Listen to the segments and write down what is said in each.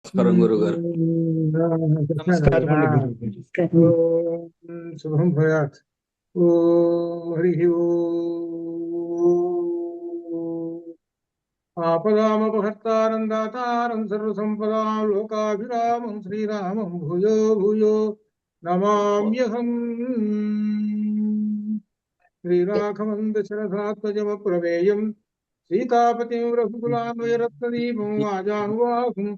నమస్కారం గురుగారు. నమస్కారం అండి గురువు. శుభం భయాత్. ఓ హరి ఆపదామపహర్తారం దాతారం సర్వసంపదాం లోకాభిరామం శ్రీరామం భూయో భూయో నమామ్యహం. శ్రీరాఘవం దశరథాత్మజమప్రమేయం సీతాపతిం రఘుకులాన్వయరత్నదీపం వాజానువాహం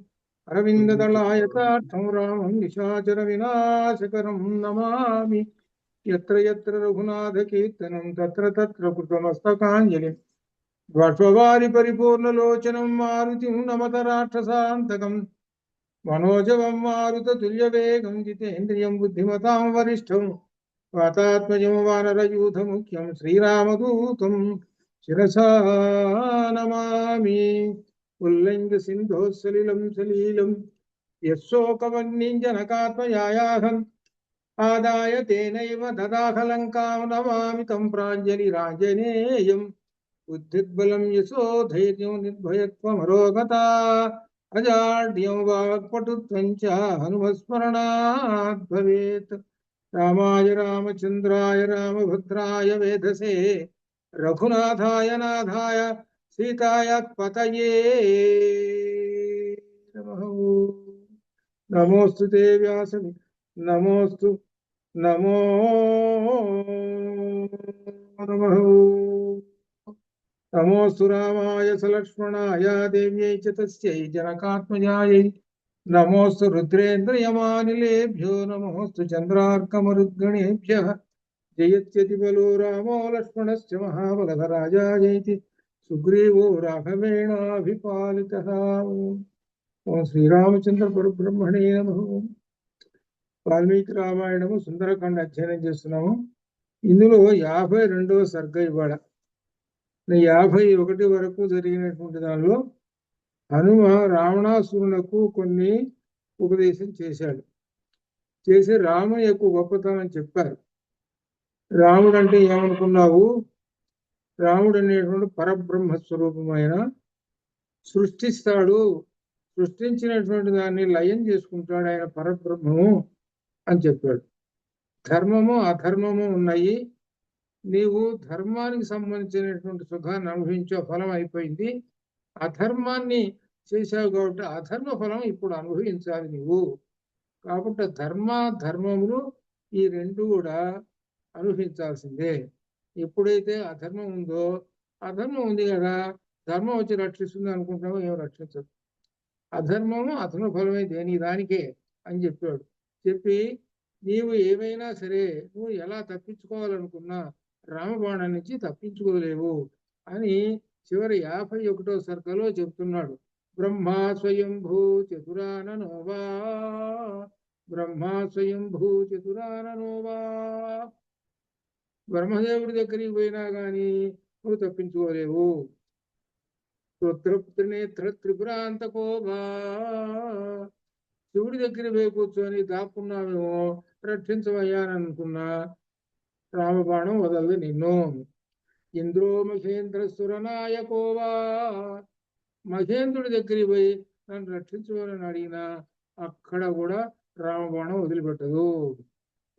అరవిందదళాయతార్థం రామం నిశాచర వినాశకరం నమామి. యత్ర యత్ర రఘునాథ కీర్తనం తత్ర తత్ర కృతమస్తకాంజలిం బాష్పవారి పరిపూర్ణలోచనం మారుతిం నమత రాక్షసాంతకం మనోజవం మారుతతుల్యవేగం జితేంద్రియం బుద్ధిమతాం వరిష్టం వాతాత్మజం వానరయూథముఖ్యం శ్రీరామదూతం శిరసా నమామి. ఉల్లంఘ్య సింధోస్సలిలం సలీలం యశోకవన్నిం జనకాత్మయాయాహం ఆదాయ తేనైవ దదాహలంకాం నమామి తం ప్రాంజలిరాంజనేయం. బుద్ధిర్బలం యశోధైర్యం నిర్భయత్వమరోగతా అజాడ్యం వాక్పటుత్వం చ హనుమస్మరణాత్ భవేత్. రామాయ రామచంద్రాయ రామభద్రాయ వేధసే రఘునాథాయ నాథాయ సీతాయ పతయే నమః. నమోస్తు తే వ్యాస నమోస్తు నమో నమః. నమోస్తు రామాయ సలక్ష్మణాయ దేవ్యై చ తస్యై జనకాత్మజాయై. నమోస్తు రుద్రేంద్రయమానిలేభ్యో నమోస్తు చంద్రార్కమరుద్గణేభ్యః. జయత్యతి బలో రామో లక్ష్మణశ్చ మహాబలధరాజాయైతి సుగ్రీవో రాఘవేణాభిపాలితః. ఓం శ్రీరామచంద్ర పరబ్రహ్మణే నమః. వాల్మీకి రామాయణము సుందరకాండ అధ్యయనం చేస్తున్నాము. ఇందులో 52వ సర్గ ఇవాళ. 51 వరకు జరిగినటువంటి దానిలో హనుమ రావణాసురులకు కొన్ని ఉపదేశం చేశాడు. చేసి రాముని యొక్క గొప్పతనం చెప్పారు. రాముడు అంటే ఏమనుకున్నావు? రాముడు అనేటువంటి పరబ్రహ్మ స్వరూపమైన సృష్టిస్తాడు, సృష్టించినటువంటి దాన్ని లయం చేసుకుంటాడు, ఆయన పరబ్రహ్మము అని చెప్పాడు. ధర్మము అధర్మము ఉన్నాయి, నీవు ధర్మానికి సంబంధించినటువంటి సుఖాన్ని అనుభవించే ఫలం అయిపోయింది, అధర్మాన్ని చేశావు కాబట్టి అధర్మ ఫలం ఇప్పుడు అనుభవించాలి నీవు. కాబట్టి ధర్మములు ఈ రెండు కూడా అనుభవించాల్సిందే. ఎప్పుడైతే అధర్మం ఉందో, అధర్మం ఉంది కదా ధర్మం వచ్చి రక్షిస్తుంది అనుకుంటామో ఏమో రక్షించదు. అధర్మము అధర్మ ఫలమే దేని దానికే అని చెప్పాడు. చెప్పి నీవు ఏమైనా సరే నువ్వు ఎలా తప్పించుకోవాలనుకున్నా రామబాణం నుంచి తప్పించుకోలేవు అని చివరి 51వ సర్గలో చెబుతున్నాడు. బ్రహ్మా స్వయంభూ చతురాననోవా, బ్రహ్మా స్వయంభూ చతురాననోవా. బ్రహ్మదేవుడి దగ్గరికి పోయినా కానీ నువ్వు తప్పించుకోలేవు. రుద్రపుత్రనేత్ర త్రిపురాంతకోభా, శివుడి దగ్గర పోయి కూర్చొని దాక్కున్నామేమో రక్షించవయ్యాననుకున్నా రామబాణం వదలదు నిన్ను. ఇంద్రో మహేంద్ర సురనాయకోవా, మహేంద్రుడి దగ్గరికి పోయి నన్ను రక్షించుకోవాలని అడిగినా అక్కడ కూడా రామబాణం వదిలిపెట్టదు.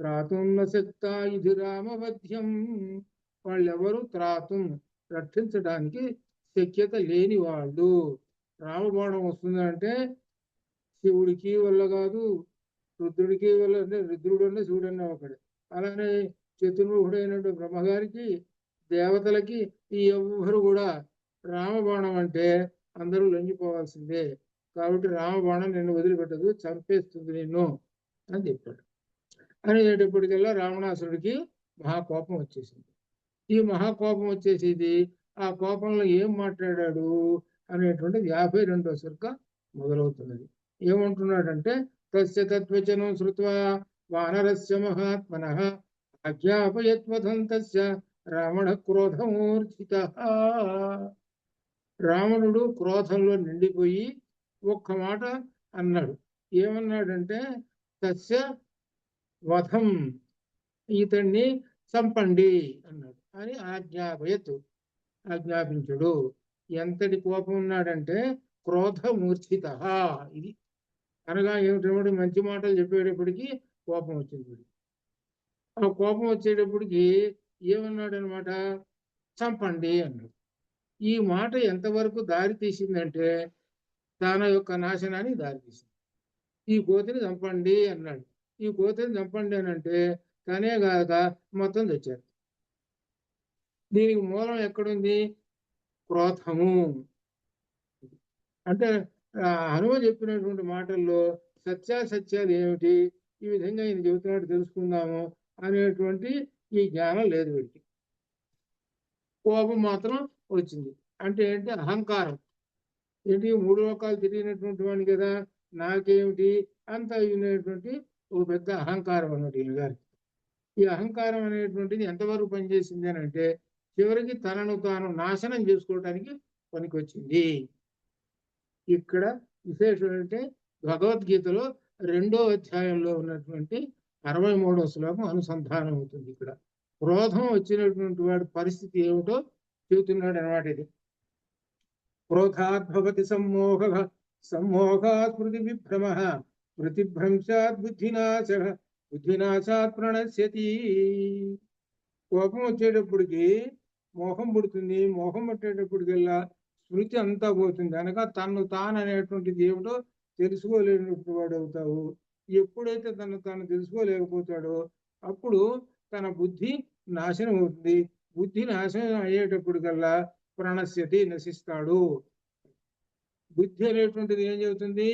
త్రాతున్న శక్త ఇది రామవధ్యం, వాళ్ళెవరు త్రాతుం రక్షించడానికి శక్యత లేని వాళ్ళు. రామబాణం వస్తుందంటే శివుడికి వల్ల కాదు, రుద్రుడికి వల్ల, అంటే రుద్రుడు అన్న శివుడు అన్న ఒకడే. అలానే చతుర్ముఖుడైనటువంటి బ్రహ్మగారికి దేవతలకి ఈ ఎవ్వరు కూడా రామబాణం అంటే అందరూ లొంగిపోవాల్సిందే. కాబట్టి రామబాణం నిన్ను వదిలిపెట్టదు, చంపేస్తుంది నిన్ను అని చెప్పాడు. అనేటప్పటికల్లా రావణాసురుడికి మహాకోపం వచ్చేసింది. ఈ మహాకోపం వచ్చేసేది ఆ కోపంలో ఏం మాట్లాడాడు అనేటువంటిది 52వ సర్గ మొదలవుతున్నది. ఏమంటున్నాడంటే తస్య తద్వచనం శ్రుత్వా వానరస్య మహాత్మనః అజ్ఞాపయత్వథం తస్య రావణ క్రోధమూర్ఛితః. రావణుడు క్రోధంలో నిండిపోయి ఒక్క మాట అన్నాడు. ఏమన్నాడంటే తస్య వధం, ఇతన్ని చంపండి అన్నాడు అని ఆజ్ఞాపించుడు. ఎంతటి కోపం ఉన్నాడంటే క్రోధమూర్ఛిత. ఇది అనగా ఏమిటేమిటి మంచి మాటలు చెప్పేటప్పటికి కోపం వచ్చింది. ఆ కోపం వచ్చేటప్పటికి ఏమన్నాడు అనమాట, చంపండి అన్నాడు. ఈ మాట ఎంతవరకు దారి తీసిందంటే తన యొక్క నాశనానికి దారి తీసింది. ఈ కోతిని చంపండి అన్నాడు. ఈ కోతిని చంపండి అని అంటే తనే కాక మొత్తం తెచ్చారు. దీనికి మూలం ఎక్కడుంది? క్రోధము. అంటే హనుమ చెప్పినటువంటి మాటల్లో సత్యాసత్యాలు ఏమిటి, ఈ విధంగా ఈయన చెబుతున్నాడు తెలుసుకుందాము అనేటువంటి ఈ జ్ఞానం లేదు వీడికి. కోపం మాత్రం వచ్చింది. అంటే ఏంటి? అహంకారం. ఏంటి? 3 లోకాలు తిరిగినటువంటి వాడిని కదా, నాకేమిటి అంత అయినటువంటి ఒక పెద్ద అహంకారం అన్నట్టు ఈయన గారికి. ఈ అహంకారం అనేటువంటిది ఎంతవరకు పనిచేసింది అని అంటే చివరికి తనను తాను నాశనం చేసుకోవటానికి పనికొచ్చింది. ఇక్కడ విశేషం అంటే భగవద్గీతలో 2వ అధ్యాయంలో ఉన్నటువంటి 63వ శ్లోకం అనుసంధానం అవుతుంది. ఇక్కడ క్రోధం వచ్చినటువంటి వాడి పరిస్థితి ఏమిటో చెబుతున్నాడు అన్నమాట. ఇది క్రోధాత్ భవతి సమ్మోహః, సమ్మోహాత్ స్మృతి విభ్రమః, స్మృతిభ్రంశాత్ బుద్ధినాశః, బుద్ధినాశాత్ ప్రణశ్యతి. కోపం వచ్చేటప్పటికి మోహం పుడుతుంది. మోహం పట్టేటప్పటికల్లా స్మృతి అంతా పోతుంది. అనగా తను తాను అనేటువంటిది ఏమిటో తెలుసుకోలేనటువంటి వాడు అవుతావు. ఎప్పుడైతే తను తాను తెలుసుకోలేకపోతాడో అప్పుడు తన బుద్ధి నాశనం అవుతుంది. బుద్ధి నాశనం అయ్యేటప్పటికల్లా ప్రణశ్యతి, నశిస్తాడు. బుద్ధి అనేటువంటిది ఏం చెబుతుంది?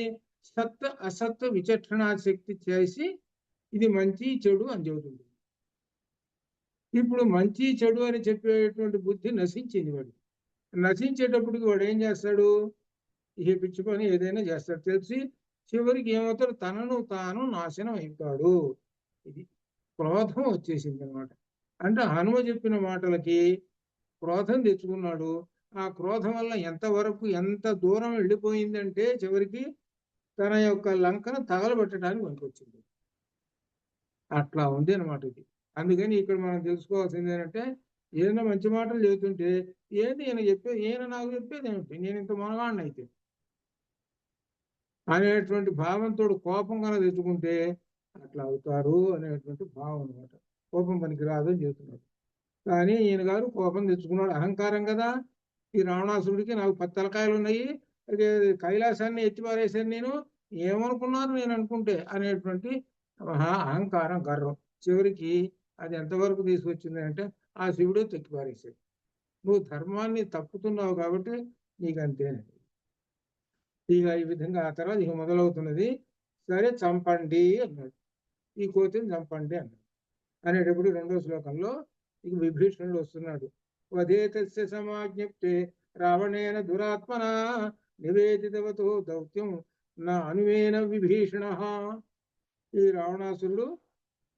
సత్ అసత్ విచక్షణా శక్తి చేసి ఇది మంచి చెడు అని చెబుతుంది. ఇప్పుడు మంచి చెడు అని చెప్పేటువంటి బుద్ధి నశించింది. వాడు నశించేటప్పటికి వాడు ఏం చేస్తాడు? ఈ పిచ్చి పని ఏదైనా చేస్తాడు. తెలిసి చివరికి ఏమవుతాడు? తనను తాను నాశనం అయిపోతాడు. ఇది క్రోధం వచ్చేసింది అనమాట. అంటే హనుమ చెప్పిన మాటలకి క్రోధం తెచ్చుకున్నాడు. ఆ క్రోధం వల్ల ఎంతవరకు ఎంత దూరం వెళ్ళిపోయిందంటే చివరికి తన యొక్క లంకను తగలబెట్టడానికి పనికొచ్చింది. అట్లా ఉంది అనమాట ఇది. అందుకని ఇక్కడ మనం తెలుసుకోవాల్సింది ఏంటంటే ఏదైనా మంచి మాటలు చెబుతుంటే ఏంటి ఈయన నాకు చెప్పేది ఏమిటి, నేను ఇంత మొనగాడిని అయితే అనేటువంటి భావంతో కోపం కనుక తెచ్చుకుంటే అట్లా అవుతారు అనేటువంటి భావం అనమాట. కోపం పనికి రాదు అని చెబుతున్నాడు. కానీ ఈయన గారు కోపం తెచ్చుకున్నాడు. అహంకారం కదా. ఈ రావణాసురుడికి నాకు 10 తలకాయలు ఉన్నాయి, అదే కైలాసాన్ని ఎత్తిపారేశాను నేను, ఏమనుకున్నారు నేను అనుకుంటే అనేటువంటి అహంకారం, గర్వం. చివరికి అది ఎంతవరకు తీసుకొచ్చింది అంటే ఆ శివుడే తొక్కిపారేశాడు. నువ్వు ధర్మాన్ని తప్పుతున్నావు కాబట్టి నీకు అంతేనండి. ఇక ఈ విధంగా ఆ తర్వాత ఇక మొదలవుతున్నది. సరే చంపండి అన్నాడు. ఈ కోతిని చంపండి అన్నాడు. అనేటప్పుడు 2వ శ్లోకంలో ఇక విభీషణుడు వస్తున్నాడు. వదేతస్య సమాజ్ఞప్తే రావణేన దురాత్మన నివేదితవతో దౌత్యం నా అనువేన విభీషణ. ఈ రావణాసురుడు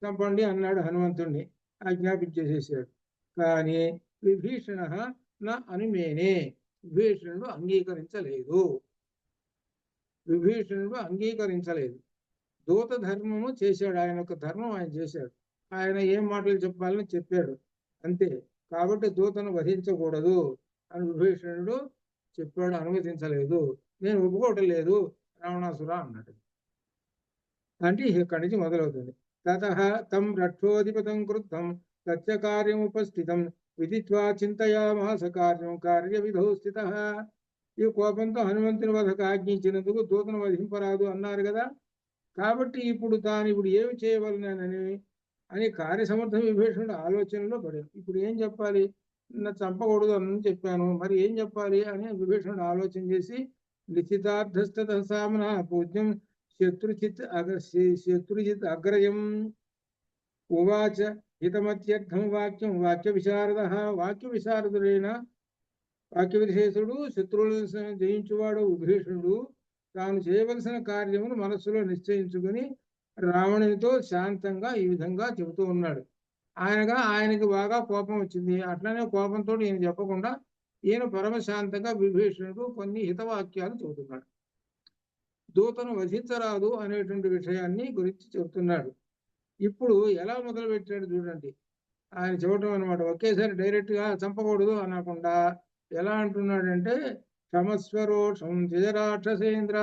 చంపండి అన్నాడు హనుమంతుణ్ణి, ఆజ్ఞాపించేసేసాడు. కానీ విభీషణ నా అనుమేనే, విభీషణుడు అంగీకరించలేదు. దూత ధర్మము చేశాడు. ఆయన యొక్క ధర్మం ఆయన చేశాడు. ఆయన ఏం మాటలు చెప్పాలని చెప్పాడు అంతే. కాబట్టి దూతను వధించకూడదు అని విభీషణుడు చెప్పాడు, అనుమతించలేదు. నేను ఒప్పుకోవటం లేదు రావణాసుర అన్నాడు. అంటే ఇక్కడి నుంచి మొదలవుతుంది. తతః తం రక్షోధిపతం క్రుద్ధం తస్య కార్యముపస్థితం విదిత్వా చింతయామాస కార్యం కార్య విధౌ స్థితః. ఈ కోపంతో హనుమంతుని వధకు ఆజ్ఞించినందుకు దూతను వధింపరాదు అన్నారు కదా. కాబట్టి ఇప్పుడు ఏమి చేయవలనని అని కార్యసమర్థ విభీషణుడు ఆలోచనలో పడాడు. ఇప్పుడు ఏం చెప్పాలి? నా చంపకూడదు అని చెప్పాను, మరి ఏం చెప్పాలి అని విభీషణుడు ఆలోచన చేసి లిఖితార్థస్థ సామన పూజ్యం శత్రుజిత్ అగ్రయం ఉవాచ హితమత్యర్థం వాక్యం వాక్య విశారద. వాక్య విశేషుడు, శత్రువులను జయించువాడు విభీషణుడు తాను చేయవలసిన కార్యమును మనస్సులో నిశ్చయించుకుని రావణునితో శాంతంగా ఈ విధంగా చెబుతూ ఉన్నాడు. ఆయనకి బాగా కోపం వచ్చింది. అట్లనే కోపంతో ఈయన చెప్పకుండా ఈయన పరమశాంతంగా విభీషణుడు కొన్ని హితవాక్యాలు చెబుతున్నాడు. దూతను వధించరాదు అనేటువంటి విషయాన్ని గురించి చెబుతున్నాడు. ఇప్పుడు ఎలా మొదలు పెట్టాడు చూడండి. ఆయన చెప్పడం అనమాట. ఒకేసారి డైరెక్ట్ గా చంపకూడదు అనకుండా ఎలా అంటున్నాడంటే క్షమస్వరోషం జయరాక్షసేంద్ర.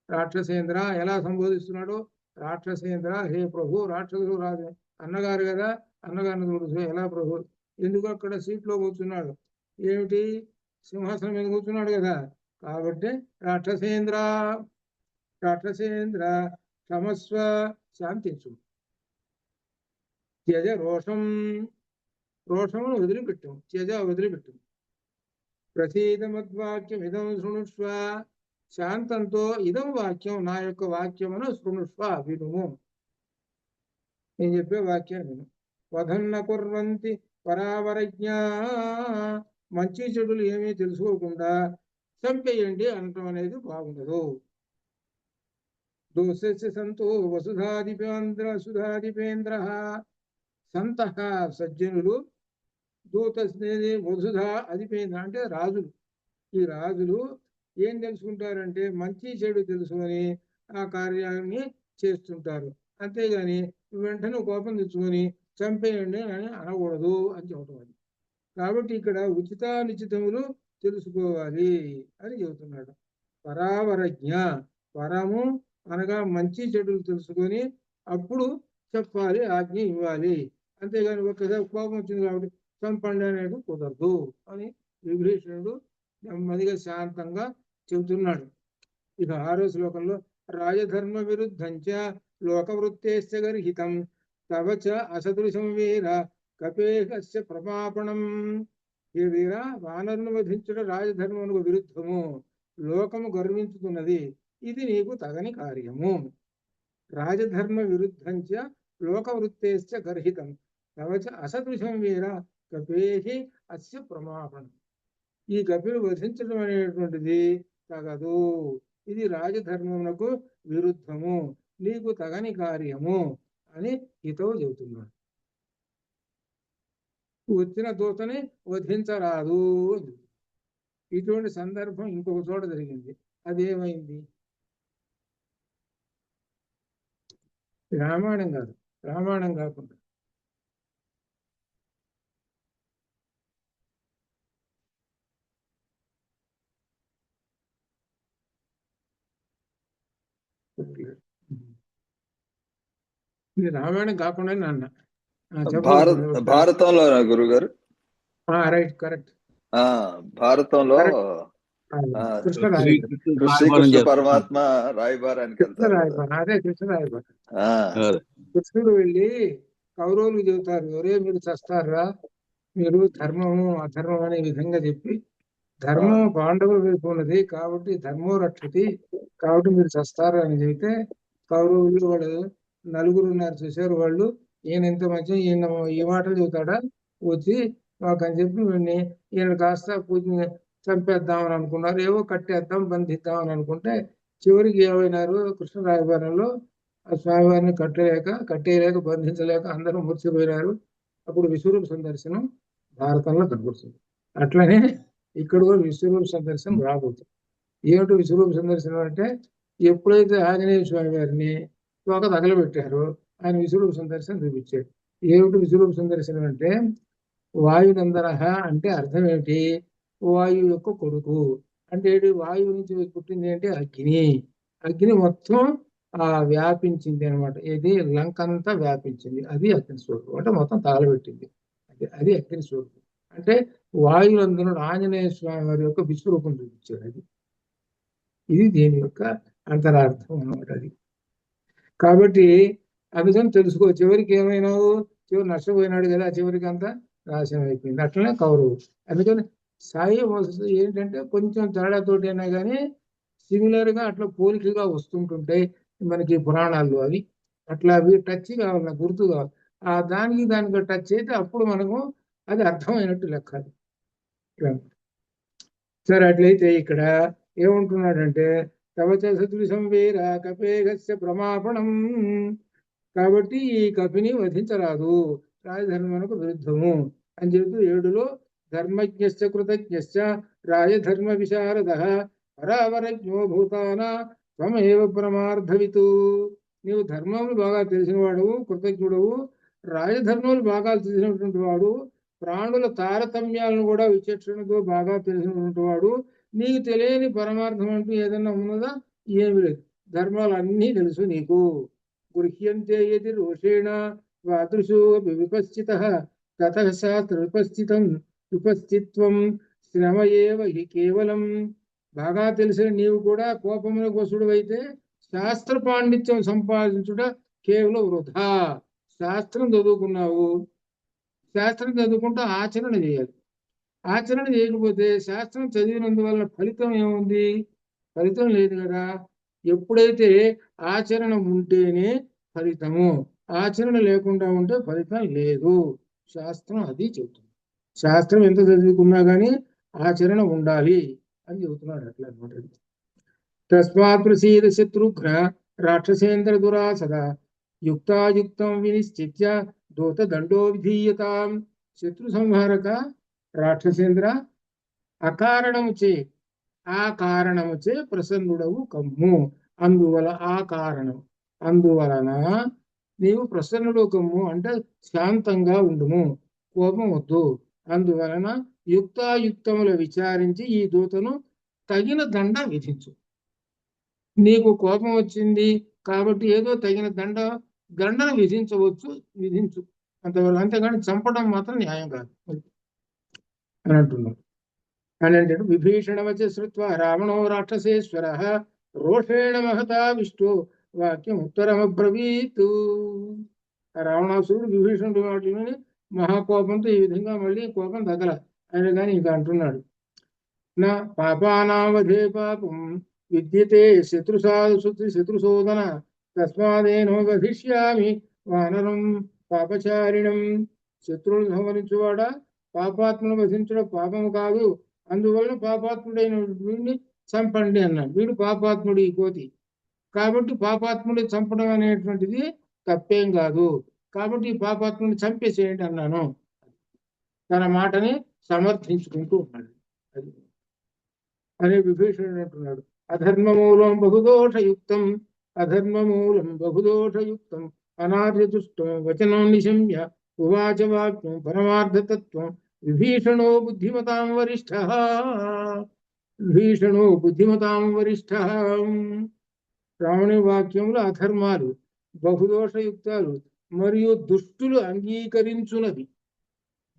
రాక్షసేంద్ర ఎలా సంబోధిస్తున్నాడు? రాక్షసేంద్ర, హే ప్రభు, రాక్షసులు రాజు అన్నగారు కదా, అన్నగారిని చూడు ఎలా ప్రభు. ఎందుకు అక్కడ సీట్లో కూర్చున్నాడు? ఏమిటి? సింహాసనం మీద కూర్చున్నాడు కదా, కాబట్టి రాక్షసేంద్ర, రాక్షసేంద్ర క్షమస్వ, శాంతించు. త్యజ రోషం, రోషమును వదిలిపెట్టు, త్యజ వదిలిపెట్టు. ప్రసీద మద్వాక్యం ఇదం శృణుష్వ, శాంతంతో ఇదం వాక్యం, నా యొక్క వాక్యమును శృణుష్వ, వినుము. నేను చెప్పే వాక్యం విను. వధన్న కుర్వంతి పరావరజ్ఞ, మంచి చెడులు ఏమీ తెలుసుకోకుండా చంపేయండి అనటం అనేది బాగుండదు. దోషస్య సంతో వసుధాధిపేంద్ర సంత, సజ్జనులు, దూత వసుధ అధిపేంద్ర అంటే రాజులు. ఈ రాజులు ఏం తెలుసుకుంటారంటే మంచి చెడు తెలుసుకొని ఆ కార్యాన్ని చేస్తుంటారు. అంతేగాని వెంటనే కోపం తెచ్చుకొని చంపేయండి అని అనకూడదు అని చెప్పడం. కాబట్టి ఇక్కడ ఉచితానుచితములు తెలుసుకోవాలి అని చెబుతున్నాడు. పరావరజ్ఞ, పరము అనగా మంచి చెడులు తెలుసుకొని అప్పుడు చెప్పాలి, ఆజ్ఞ ఇవ్వాలి. అంతేగాని ఒక్కసారి కోపం వచ్చింది కాబట్టి చంపండి అనేది కుదరదు అని విభీషణుడు నెమ్మదిగా శాంతంగా చెబుతున్నాడు. ఇక 6వ శ్లోకంలో రాజధర్మ విరుద్ధంచ లోకవృత్తేశ్చ గర్హితం తవచ అసదృశం వీర కపేహస్య ప్రమాపణం. ఏ వీర, వానరును వధించుట రాజధర్మమునకు విరుద్ధము, లోకము గర్వించుతున్నది, ఇది నీకు తగని కార్యము. రాజధర్మ విరుద్ధంచ లోకవృత్తేశ్చ గర్హితం తవచ అసదృశం వీర కపేహి అస్య ప్రమాపణం. ఈ కపిని వధించడం అనేటువంటిది తగదు, ఇది రాజధర్మమునకు విరుద్ధము, నీకు తగని కార్యము అని హితవు చెబుతున్నాడు. వచ్చిన దూతని వధించరాదు. ఇటువంటి సందర్భం ఇంకొక చోట జరిగింది. అదేమైంది? రామాయణం కాదు, రామాయణం కాకుండా ఇది రామాయణం కాకుండా నాన్న భారతంలో గురుగారు. Right, correct. భారతంలో శ్రీకృష్ణ పరమాత్మ రాయబారానికి అదే కృష్ణ రాయబారం. కృష్ణుడు వెళ్ళి కౌరవులకు చెబుతారు, ఎవరే మీరు చస్తారా, మీరు ధర్మము అధర్మం అనే విధంగా చెప్పి, ధర్మం పాండవుల వైపు ఉన్నది కాబట్టి ధర్మం రక్షతి, కాబట్టి మీరు చస్తారు అని చెబితే కౌరవులు వాళ్ళు 4 ఉన్నారు చూశారు. వాళ్ళు ఈయన ఎంత మంచి, ఈయన ఈ మాటలు చెబుతాడా వచ్చి మాకు అని చెప్పి ఈయన కాస్త పూజ చంపేద్దామని అనుకున్నారు, ఏవో కట్టేద్దాం బంధిద్దామని అనుకుంటే చివరికి ఏమైనారు, కృష్ణ రాయబారంలో ఆ స్వామివారిని కట్టేయలేక బంధించలేక అందరూ మూర్చిపోయినారు. అప్పుడు విశ్వరూప సందర్శనం భారతంలో కనబడుతుంది. అట్లనే ఇక్కడ కూడా విశ్వరూప సందర్శనం రాబోతుంది. ఏమిటి విశ్వరూప సందర్శనం అంటే, ఎప్పుడైతే ఆంజనేయ స్వామి వారిని తోక తగలబెట్టారో ఆయన విశ్వరూప సందర్శనం చూపించాడు. ఏమిటి విశ్వరూప సందర్శనం అంటే, వాయునందన అంటే అర్థం ఏమిటి? వాయువు యొక్క కొడుకు అంటే వాయువు నుంచి పుట్టింది అంటే అగ్ని. అగ్ని మొత్తం వ్యాపించింది అనమాట. ఏది లంకంతా వ్యాపించింది, అది అగ్ని స్వరూపం. అంటే మొత్తం తగలబెట్టింది, అది అగ్ని స్వరూపం. అంటే వాయునందనుడు ఆంజనేయ స్వామి వారి యొక్క విశ్వరూపం చూపించాడు. ఇది దీని యొక్క అంతరార్థం అన్నమాట. అది కాబట్టి అందుకని తెలుసుకో, చివరికి ఏమైనావు, చివరి నష్టపోయినాడు కదా, చివరికి అంతా నాశనం అయిపోయింది. అట్లనే కౌరవు. అందుకని సాయి ఏంటంటే కొంచెం తేడాతోటి అయినా కానీ సిమిలర్ గా అట్లా పోలికగా వస్తుంటుంటాయి మనకి పురాణాల్లో. అవి అట్లా అవి టచ్ కావాలి, గుర్తు కావాలి. దానికి టచ్ అయితే అప్పుడు మనకు అది అర్థమైనట్టు లెక్క. సరే, అట్లయితే ఇక్కడ ఏమంటున్నాడంటే తవచ సదృశం వీర కపేహస్య ప్రమాపణం. కాబట్టి ఈ కపిని వధించరాదు, రాజధర్మమునకు విరుద్ధము అని చెబుతూ 7లో ధర్మజ్ఞశ్చ కృతజ్ఞశ్చ రాజధర్మ విశారద పరావరజ్ఞో భూతాన త్వమేవ పరమార్థవితు. నీవు ధర్మములు బాగా తెలిసినవాడు, కృతజ్ఞుడవు, రాజధర్మములు బాగా తెలిసినటువంటి వాడు, ప్రాణుల తారతమ్యాలను కూడా విచక్షణతో బాగా తెలిసినటువంటి వాడు. నీకు తెలియని పరమార్థం అంటూ ఏదన్నా ఉన్నదా? ఏమి లేదు. ధర్మాలన్నీ తెలుసు నీకు. గృహ్యంతే యది రోషేణ వాదృశో విపస్థితః తతః శాస్త్ర విపస్థిత్వం శ్రమ ఏవ హి కేవలం. బాగా తెలిసిన నీవు కూడా కోపమున వసుడు అయితే శాస్త్ర పాండిత్యం సంపాదించుట కేవలం వృధా. శాస్త్రం చదువుకున్నావు, శాస్త్రం చదువుకుంటూ ఆచరణ చేయాలి. ఆచరణ చేయకపోతే శాస్త్రం చదివినందువల్ల ఫలితం ఏముంది? ఫలితం లేదు కదా. ఎప్పుడైతే ఆచరణ ఉంటేనే ఫలితము, ఆచరణ లేకుండా ఉంటే ఫలితం లేదు. శాస్త్రం అది చెబుతుంది. శాస్త్రం ఎంత చదువుకున్నా కానీ ఆచరణ ఉండాలి అని చెబుతున్నాడు. అట్లా అనమాట. తస్మాత్ ప్రసీద శత్రుఘ్న రాక్షసేంద్ర దురాసద యుక్తాయుక్తం వినిశ్చిత్య దూత దండో విధీయతాం. శత్రు సంహారక రాక్షసేంద్ర, అకారణముచే ఆ కారణముచే ప్రసన్నుడవు కమ్ము. అందువలన నీవు ప్రసన్నుడు కమ్ము అంటే శాంతంగా ఉండుము, కోపం వద్దు. అందువలన యుక్తాయుక్తములు విచారించి ఈ దూతను తగిన దండ విధించు. నీకు కోపం వచ్చింది కాబట్టి ఏదో తగిన దండను విధించవచ్చు, విధించు అంతవరకు. అంతేగాని చంపడం మాత్రం న్యాయం కాదు అని అంటున్నాడు. అని అంటే విభీషణవచ శ్రుత్వా రావణో రాక్షసేశ్వర రోషేణ మహతా విష్ణు వాక్యం ఉత్తరమబ్రవీత్. రావణాసురుడు విభీషణుడు వాటిని మహాకోపంతో ఈ విధంగా మళ్ళీ కోపం తగల ఆయన కానీ ఇంకా అంటున్నాడు. నా పాపానావధే పాపం విద్యతే శత్రుశోధన తస్మాదేనో వధిష్యామి వానరం పాపచారిణం. శత్రువులను సంహరించువాడా, పాపాత్మను వధించడం పాపము కాదు, అందువలన పాపాత్ముడైన వీడిని చంపండి అన్నాడు. వీడు పాపాత్ముడు ఈ కోతి కాబట్టి పాపాత్ముడి చంపడం అనేటువంటిది తప్పేం కాదు, కాబట్టి ఈ పాపాత్ముని చంపేసేయండి అన్నాను. తన మాటని సమర్థించుకుంటూ ఉన్నాడు. అది అనే విభీషణుడు అంటున్నాడు. అధర్మమూలం బహుదోషయుక్తం అనార్యతుష్టం వచనం నిశమ్య ఉవాచ వాక్యం పరమార్థతత్వం విభీషణో బుద్ధిమతాం వరిష్ఠ. రావణి వాక్యములు అధర్మాలు, బహుదోషయుక్తాలు మరియు దుష్టులు అంగీకరించున్నది.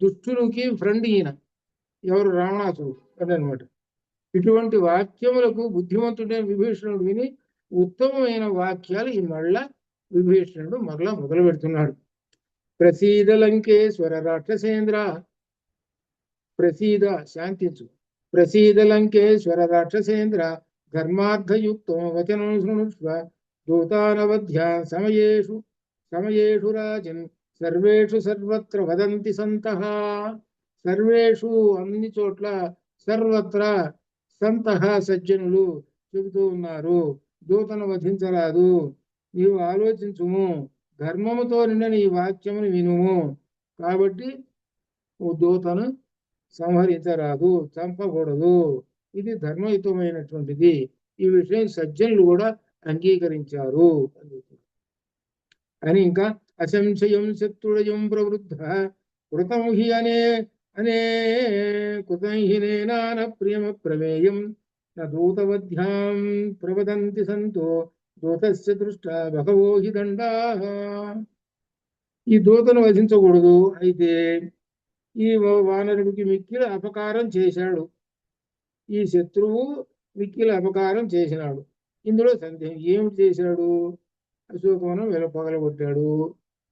దుష్టులకి ఫ్రెండ్ ఈయన ఎవరు? రావణాసురుడు అదనమాట. ఇటువంటి వాక్యములకు బుద్ధిమంతుడైన విభీషణుడు విని ఉత్తమమైన వాక్యాలు ఈ విభీషణుడు మరలా మొదలు పెడుతున్నాడు. ప్రసీద లంకేశ్వర రాక్షసేంద్ర, ప్రసీద శాంతించు. ప్రసీద లంకేశ్వర రాక్షసేంద్ర ధర్మార్థయుక్తం వచనం శృణుష్వ దూతానవధ్యాన్ సమయేషు రాజన్ సర్వేషు సర్వత్ర వదంతి సంతః. సర్వేషు అన్ని చోట్ల, సర్వత్ర సంతః సజ్జనులు చెబుతూ ఉన్నారు, దూతను వధించరాదు. నీవు ఆలోచించుము, ధర్మముతో నిండిన ఈ వాక్యమును వినుము. కాబట్టి దూతను సంహరించరాదు, చంపకూడదు, ఇది ధర్మయుతమైనటువంటిది. ఈ విషయం సజ్జనులు కూడా అంగీకరించారు అని. ఇంకా అసంశయం శత్రుడయం ప్రవృద్ధ కృతం హి కృతం హి నేనాన ప్రియమ ప్రమేయం దూతవధ్యాం ప్రవదంతి సంతో దూతస్య దృష్టా బహవో హి దండా. ఈ దూతను వధించకూడదు. అయితే ఈ వానరుడికి మిక్కిలి అపకారం చేశాడు, ఈ శత్రువు మిక్కిలి అపకారం చేసినాడు. ఇందులో సందేహం ఏమిటి చేశాడు? అశోకవనం పగలగొట్టాడు,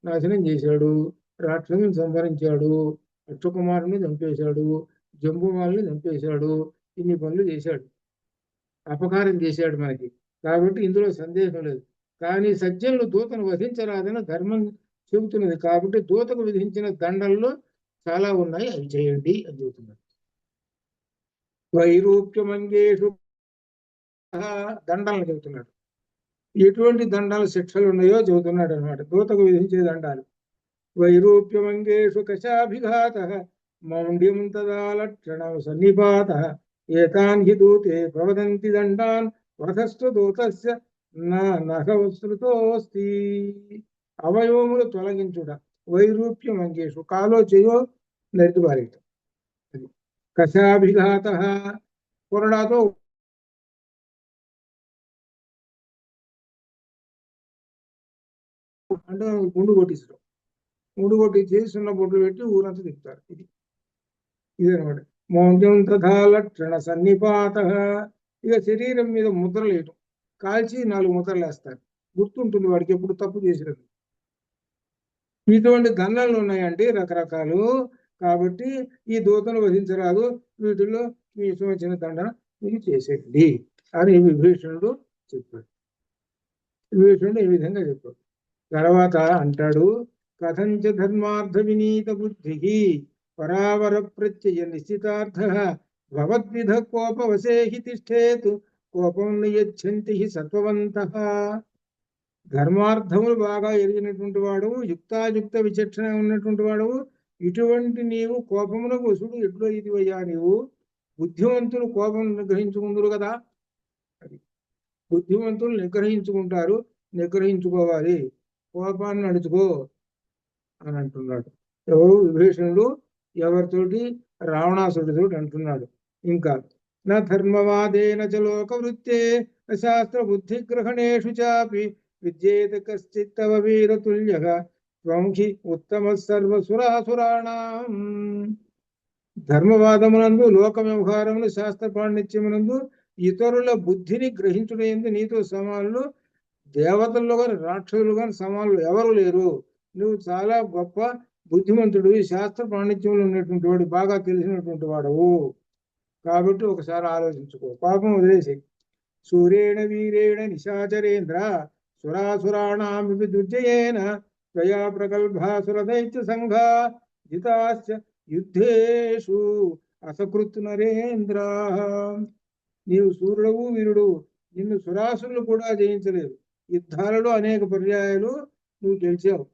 నాశనం చేశాడు, రాక్షసుని సంహరించాడు, అక్షకుమారుని చంపేశాడు, జంబుమాలని చంపేశాడు, ఇన్ని పనులు చేశాడు, అపకారం చేశాడు మనకి. కాబట్టి ఇందులో సందేహం లేదు. కానీ సజ్జనులు దూతను వధించరాదని ధర్మం చెబుతున్నది కాబట్టి దూతకు విధించిన దండల్లో చాలా ఉన్నాయి, అవి చేయండి అని చెబుతున్నారు. వైరూప్యమంగేషు దండాలను చెబుతున్నాడు. ఎటువంటి దండాలు శిక్షలు ఉన్నాయో చెబుతున్నాడు అనమాట. దూతకు విధించే దండాలు. వైరూప్యమంగేషు కశాభిఘాత మౌండ్యం తదా లక్షణం సన్నిపాత ఏతాన్ హి దూతే ప్రవదంతి దండాన్ వధస్తు దూతస్య నఖవస్త్రుతోస్తి. అవయవములు తొలగించుట. వైరూప్యమంగేషు కాలో చేయో నరికిపారేట. కశాభిఘాత కొరడాతో అంటే గుండు కొట్టిస్తారు. గుండు కొట్టి చేస్తున్న బొట్లు పెట్టి ఊరంతా తిప్పుతారు. ఇదనమాట. మౌంట్యం తథా లక్షణ సన్నిపాత. ఇక శరీరం మీద ముద్రలు వేయటం, కాల్చి 4 ముద్రలు వేస్తారు, గుర్తుంటుంది వాడికి ఎప్పుడు తప్పు చేసినది. ఇటువంటి దండలు ఉన్నాయండి రకరకాలు. కాబట్టి ఈ దూతను వధించరాదు, వీటిల్లో మీ ఇష్టం వచ్చిన దండన మీకు చేసేయండి అని విభీషణుడు చెప్పాడు. విభీషణుడు ఈ విధంగా చెప్పాడు. తర్వాత అంటాడు, కథంచ ధర్మార్థ వినీత బుద్ధి పరావర ప్రత్యయ నిశ్చితార్థ భవద్విధ కోపవశేహి తిష్టేతు కోపం నియచ్చంతి సత్వవంతః. ధర్మార్థములు బాగా ఎరిగినటువంటి వాడు, యుక్తాయుక్త విచక్షణ ఉన్నటువంటి వాడు, ఇటువంటి నీవు కోపమునకు వసుడు ఎట్లో ఇదివయ్యా నీవు. బుద్ధివంతులు కోపం నిగ్రహించుకుందరు కదా, అది బుద్ధివంతులు నిగ్రహించుకుంటారు, నిగ్రహించుకోవాలి, కోపాన్ని నడుచుకో అని అంటున్నాడు. ఎవరు? విభీషణుడు ఎవరితోటి? రావణాసుడితో అంటున్నాడు. ఇంకా నా ధర్మవాదేన చ లోకవృత్తే శాస్త్ర బుద్ధి గ్రహణేషు చాపి విద్యేత కశ్చిత్తవ వీరతుల్యః త్వం హి ఉత్తమ సర్వసురాసురాణాం. ధర్మవాదమునందు, లోక వ్యవహారములు, శాస్త్ర పాండిత్యమునందు ఇతరుల బుద్ధిని గ్రహించుటయందు నీతో సమానులు దేవతల్లో కానీ రాక్షసులు కానీ సమానులు ఎవరు లేరు. నువ్వు చాలా గొప్ప బుద్ధిమంతుడు, శాస్త్ర పాండిత్యంలో ఉన్నటువంటి వాడు, బాగా తెలిసినటువంటి వాడవు. కాబట్టి ఒకసారి ఆలోచించుకో, పాపం వదిలేసి. సూర్యేణ వీరేణ నిశాచరేంద్ర సురాసురాణామిపి దుర్జయేన త్వయా ప్రగల్భాసుర దైత్య సంఘా జితాశ్చ యుద్ధేషు అసకృత్ నరేంద్ర. నీవు సూర్యుడవు, వీరుడు, నిన్ను సురాసురులు కూడా జయించలేరు. యుద్ధాలలో అనేక పర్యాయాలు నువ్వు గెలిచావు,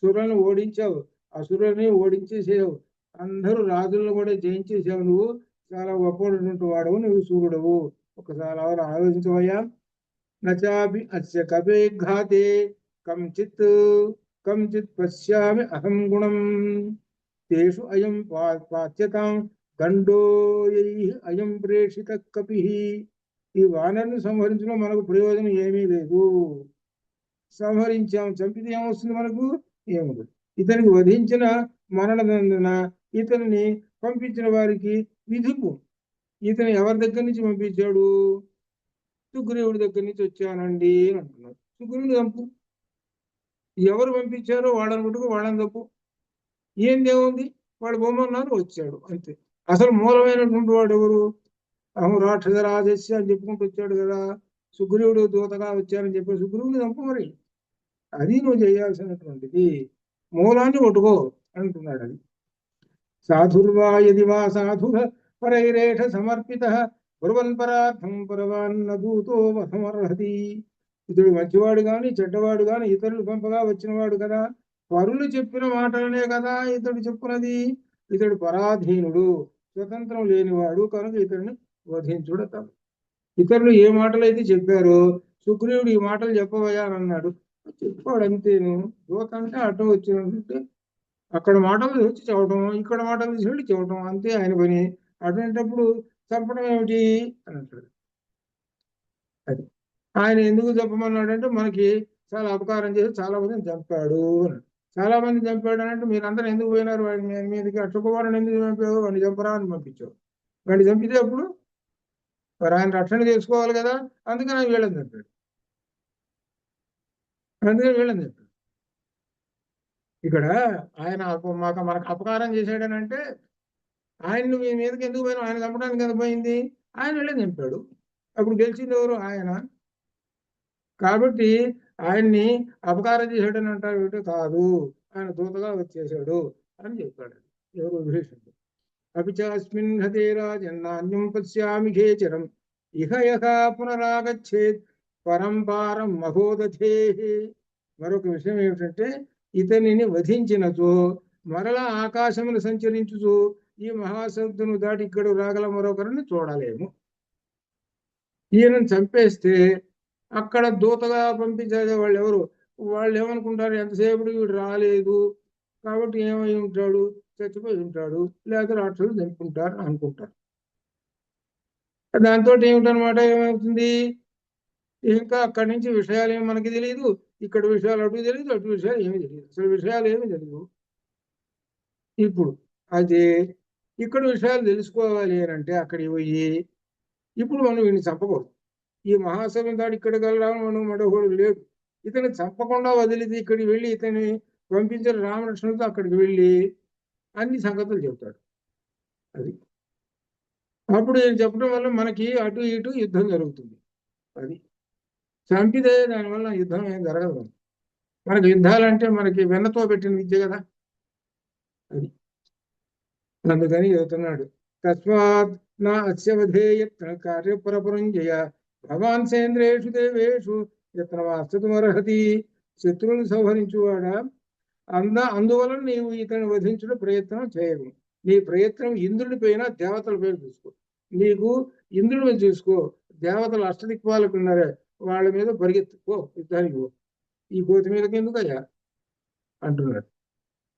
సురులను ఓడించావు, అసురులని ఓడించేసావు, అందరూ రాజులను కూడా జయించేసావు. నువ్వు చాలా గొప్పటువంటి వాడవు, నువ్వు సూర్యుడవు. ఒకసారి ఆలోచించవయ్యా. నచాపి అస్య కపే ఘాతే కంచిత్ కంచిత్ పశ్యామి అహం గుణం తేషు అయం పాత్యతాం గండోయై అయం ప్రేషిత కపి. ఈ వానరుని సంహరించడం మనకు ప్రయోజనం ఏమీ లేదు. సంహరించాం, చంపితే ఏమొస్తుంది మనకు? ఏముండదు. ఇతనికి వధించిన మరణదండన, ఇతనిని పంపించిన వారికి విధిపు. ఇతను ఎవరి దగ్గర నుంచి పంపించాడు? సుగ్రీవుడి దగ్గర నుంచి వచ్చానండి అని అంటున్నాడు. సుగ్రీవుడు తప్పు, ఎవరు పంపించారో వాళ్ళని కొట్టుకు వాళ్ళని తప్పు. ఏందేముంది, వాడు బొమ్మన్నారు, వచ్చాడు, అంతే. అసలు మూలమైనటువంటి వాడు ఎవరు? అహం రాక్షస రాజస్య అని చెప్పుకుంటూ వచ్చాడు కదా, సుగ్రీవుడు దూతగా వచ్చారని చెప్పి సుగ్రీవుడు తప్పు. మరి అది నువ్వు చేయాల్సినటువంటిది, మూలాన్ని కొట్టుకో అంటున్నాడు. అది సాధుర్వా యది వా సాధు పరైరేష సమర్పిత బ్రువన్ పరార్థం పరవాన్న దూతో వహమర్హతి. ఇతడు మంచివాడు గాని చెడ్డవాడు గాని ఇతరులు పంపగా వచ్చినవాడు కదా, పరులు చెప్పిన మాటలనే కదా ఇతడు చెప్పున్నది. ఇతడు పరాధీనుడు, స్వతంత్రం లేనివాడు, కనుక ఇతడిని వధించుడతాడు. ఇతరులు ఏ మాటలు అయితే చెప్పారో సుగ్రీవుడు ఈ మాటలు చెప్పవయ్యా అని అన్నాడు, చెప్పాడు అంతేను. దూత అంటే అడ్డం వచ్చినట్టు అక్కడ మాటలు వచ్చి చెప్పడం, ఇక్కడ మాటలు తీసుకెళ్ళి చెప్పడం, అంతే ఆయన పని. అటువంటిప్పుడు చంపడం ఏమిటి అని అంటాడు. అది ఆయన ఎందుకు చెప్పమన్నాడంటే మనకి చాలా అపకారం చేసి చాలా మందిని చంపాడు అని. చాలా మంది చంపాడు అని అంటే మీరందరూ ఎందుకు పోయినారు వాడి మీదకి? అట్టుకోవాలని ఎందుకు చంపావు? వాడిని చంపరా అని పంపించావు. వాడిని చంపితే అప్పుడు మరి ఆయన రక్షణ చేసుకోవాలి కదా, అందుకని ఆయన వీళ్ళని చంపాడు. అందుకని వీళ్ళని చంపాడు. ఇక్కడ ఆయన మనకు అపకారం చేశాడని అంటే ఆయన్ని మీ మీదకి ఎందుకు పోయినా? ఆయన చంపడానికి ఎంత పోయింది? ఆయన వీళ్ళని చంపాడు. అప్పుడు గెలిచింది ఎవరు? ఆయన. కాబట్టి ఆయన్ని అపకారం చేశాడని అంటారు కాదు, ఆయన దూతగా వచ్చేసాడు అని చెప్పాడు. ఎవరు? విభీషణుడు. అపిచాస్మిన్ హతే రాజన్నాన్యం పశ్యామి ఖేచరం ఇహ యహ పునరాగచ్చేత్ పరంపారం మహోదధే. మరొక విషయం ఏమిటంటే, ఇతనిని వధించినచో మరలా ఆకాశమును సంచరించుచు ఈ మహాసముద్రను దాటి ఇక్కడ రాగల మరొకరిని చూడలేము. ఈయనను చంపేస్తే అక్కడ దూతగా పంపించేదే వాళ్ళు ఎవరు? వాళ్ళు ఏమనుకుంటారు? ఎంతసేపు వీడు రాలేదు కాబట్టి ఏమై ఉంటాడు, చచ్చిపోయి ఉంటాడు, లేదా రాక్షసులు చంపుకుంటారు అనుకుంటారు. దాంతో ఏమిటనమాట, ఏమవుతుంది? ఇంకా అక్కడి నుంచి విషయాలు ఏమి మనకి తెలియదు, ఇక్కడ విషయాలు అటు తెలియదు, అటు విషయాలు ఏమి తెలియదు, అసలు విషయాలు ఏమి తెలియదు. ఇప్పుడు అదే ఇక్కడ విషయాలు తెలుసుకోవాలి అని అంటే అక్కడికి పోయి ఇప్పుడు మనం వీడిని చంపకూడదు. ఈ మహాసభ దాడి ఇక్కడికి వెళ్ళడం మనం మరొకడు లేడు, ఇతన్ని చంపకుండా వదిలితే ఇక్కడికి వెళ్ళి ఇతన్ని పంపించిన రామలక్ష్మణులతో అక్కడికి వెళ్ళి అన్ని సంగతులు చెప్తాడు. అది అప్పుడు ఈయన చెప్పడం వల్ల మనకి అటు ఇటు యుద్ధం జరుగుతుంది. అది చంపితే దానివల్ల యుద్ధం ఏం జరగదు. మనకి యుద్ధాలంటే మనకి వెన్నతో పెట్టిన విద్య కదా. అది అందుకని చెబుతున్నాడు, తస్మాత్ నా అస్యవధేయత్న కార్యపరపురంజయ భవాన్ సేంద్రేషు దేవేషు యత్నమాస్తమర్హతి. శత్రువుని సంహరించువాడా, అందువలన నీవు ఇతను వధించడం ప్రయత్నం చేయవు. నీ ప్రయత్నం ఇంద్రుడి పైన దేవతల పేరు చూసుకో. నీకు ఇంద్రుడిని చూసుకో, దేవతలు అష్టదిక్పాలకు ఉన్నారే వాళ్ళ మీద పరిగెత్తుకో, యుద్ధానికి పో. ఈ కోతి మీదకి ఎందుకయ్యా అంటున్నాడు.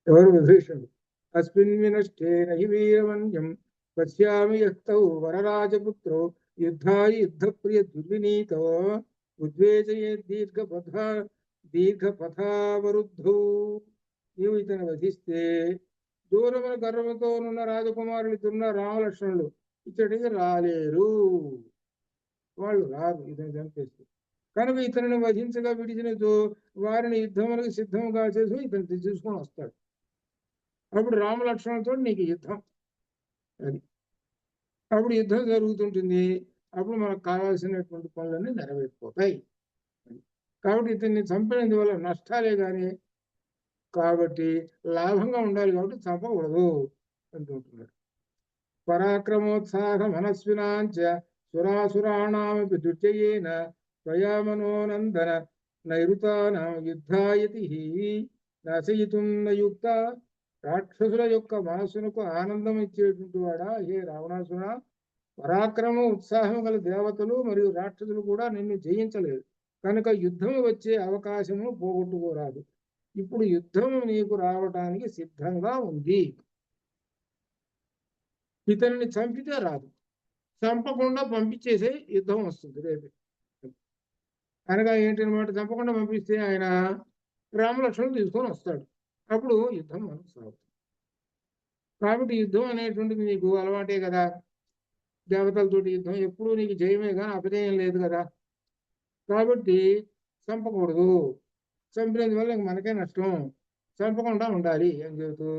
ఎవరు? విభీషణుడు. అస్మిన్ వినష్టే నహి వీరమన్యం పశ్యామి యక్తౌ వరరాజపుత్రో యుద్ధాయ యుద్ధప్రియ దుర్వినీతో ఉద్వేజయే దీర్ఘపథావరుద్ధౌ. నీవు ఇతను వధిస్తే దూరమున గర్వంతో ఉన్న రాజకుమారులు ఇద్దరున్న రామలక్ష్మణులు ఇతడికి రాలేరు, వాళ్ళు రారు ఇతను చంపేస్తే. కనుక ఇతనిని వధించగా విడిచినతో వారిని యుద్ధములకు సిద్ధంగా చేసి ఇతను తీసుకొని వస్తాడు. అప్పుడు రామలక్ష్మణులతో నీకు యుద్ధం. అది అప్పుడు యుద్ధం జరుగుతుంటుంది. అప్పుడు మనకు కావాల్సినటువంటి పనులన్నీ నెరవేరిపోతాయి. కాబట్టి ఇతన్ని చంపినందువల్ల నష్టాలే కానీ కాబట్టి లాభంగా ఉండాలి, కాబట్టి చంపకూడదు అంటుంటున్నాడు. పరాక్రమోత్సాహ మనస్వినాంచ సురాసురాణామపి దుర్జయేన త్వయా మనోనందన నైరుతానాం యుద్ధాయతి నాశయితుం నయుక్త. రాక్షసుల యొక్క మనస్సునకు ఆనందం ఇచ్చేటువంటి వాడా హే రావణాసుర, పరాక్రమం ఉత్సాహం గల దేవతలు మరియు రాక్షసులు కూడా నిన్ను జయించలేదు కనుక యుద్ధం వచ్చే అవకాశము పోగొట్టుకోరాదు. ఇప్పుడు యుద్ధం నీకు రావటానికి సిద్ధంగా ఉంది. ఇతనిని చంపితే రాదు, చంపకుండా పంపించేసే యుద్ధం వస్తుంది రేపు. అనగా ఏంటనమాట, చంపకుండా పంపిస్తే ఆయన రామలక్ష్మణులు తీసుకొని వస్తాడు, అప్పుడు యుద్ధం మనకు సాగుతుంది. కాబట్టి యుద్ధం అనేటువంటిది నీకు అలవాటే కదా, దేవతలతోటి యుద్ధం ఎప్పుడూ నీకు జయమే కానీ అపజయం లేదు కదా. కాబట్టి చంపకూడదు, చంపినందువల్ల మనకే నష్టం, చంపకుండా ఉండాలి అని చెబుతూ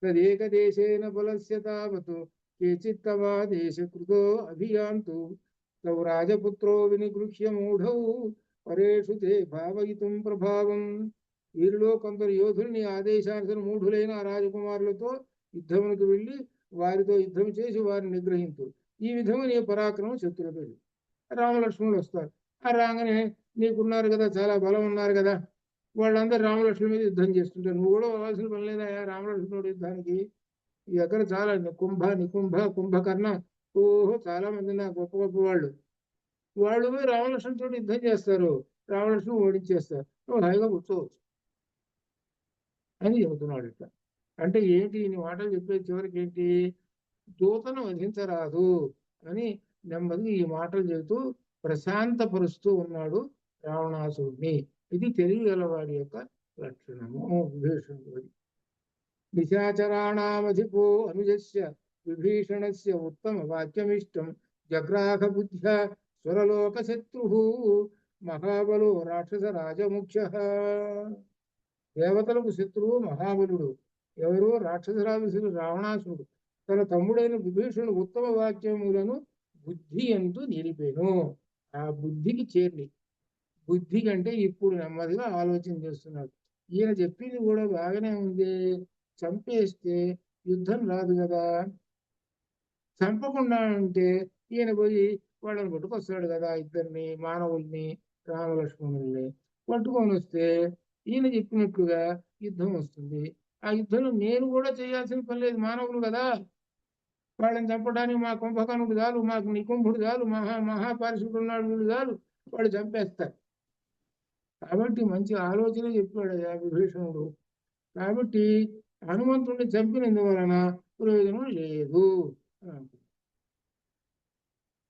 తదేక దేశేన బలస్య తావతు కేచిత్తవా దేశకృతో అభియాంతు తౌ రాజపుత్రో వినిగృహ్య మూఢౌ పరేషు తే భావయితుం ప్రభావం. వీరిలో కొందరు యోధులు నీ ఆదేశానుసారం మూఢులైన రాజకుమారులతో యుద్ధమునికి వెళ్ళి వారితో యుద్ధం చేసి వారిని నిగ్రహించు. ఈ విధంగా నీ పరాక్రమం శత్రులతో రామలక్ష్మణులు వస్తారు. ఆ రాగానే నీకున్నారు కదా, చాలా బలం ఉన్నారు కదా, వాళ్ళందరూ రామలక్ష్మణుల మీద యుద్ధం చేస్తుంటారు. నువ్వు కూడా అవ్వాల్సిన పని లేదా రామలక్ష్మణుడు యుద్ధానికి. ఈ దగ్గర చాలా నికుంభ కుంభకర్ణ, ఓహో చాలా మంది నా గొప్ప గొప్ప వాళ్ళు పోయి రామలక్ష్మణుడితో యుద్ధం చేస్తారు, రామలక్ష్మణుడు ఓడించేస్తారు, నువ్వు హాయిగా కూర్చోవచ్చు అని చెబుతున్నాడు. ఇట్లా అంటే ఏంటి ఈ మాటలు చెప్పేది చివరికి ఏంటి, దూతను వధించరాదు అని నెమ్మదిగా ఈ మాటలు చెబుతూ ప్రశాంతపరుస్తూ ఉన్నాడు రావణాసురుడిని. ఇది తెలివి గలవాడి యొక్క లక్షణము విభీషణుడు. నిశాచరాణామధిపో అనుజస్య విభీషణస్య ఉత్తమ వాక్యమిష్టం జగ్రాహ బుద్ధ్యా సురలోక శత్రు మహాబలో రాక్షస రాజముఖ్య. దేవతలకు శత్రువు మహాబలుడు ఎవరు? రాక్షసరాజుడు రావణాసురుడు. తన తమ్ముడైన విభీషణుడు ఉత్తమ వాక్యములను బుద్ధి ఎందు నిలిపెను. ఆ బుద్ధికి చేరి, బుద్ధి కంటే ఇప్పుడు నెమ్మదిగా ఆలోచన చేస్తున్నాడు. ఈయన చెప్పింది కూడా బాగానే ఉంది, చంపేస్తే యుద్ధం రాదు కదా, చంపకుండా ఉంటే ఈయన పోయి వాళ్ళని పట్టుకొస్తాడు కదా, ఇద్దరిని మానవుల్ని రామలక్ష్మణుల్ని పట్టుకొని వస్తే ఈయన చెప్పినట్లుగా యుద్ధం వస్తుంది. ఆ యుద్ధంలో నేను కూడా చేయాల్సిన పని లేదు, మానవులు కదా, వాళ్ళని చంపడానికి మా కుంభకర్ణుడు చాలు, మాకు నికుంభుడు చాలు, మహాపారిశుడు ఉన్నాడు వీళ్ళు చాలు, వాళ్ళు చంపేస్తారు. కాబట్టి మంచి ఆలోచన చెప్పాడు విభీషణుడు. కాబట్టి హనుమంతుడిని చంపినందువలన ప్రయోజనం లేదు అని అనుకుంటున్నాడు.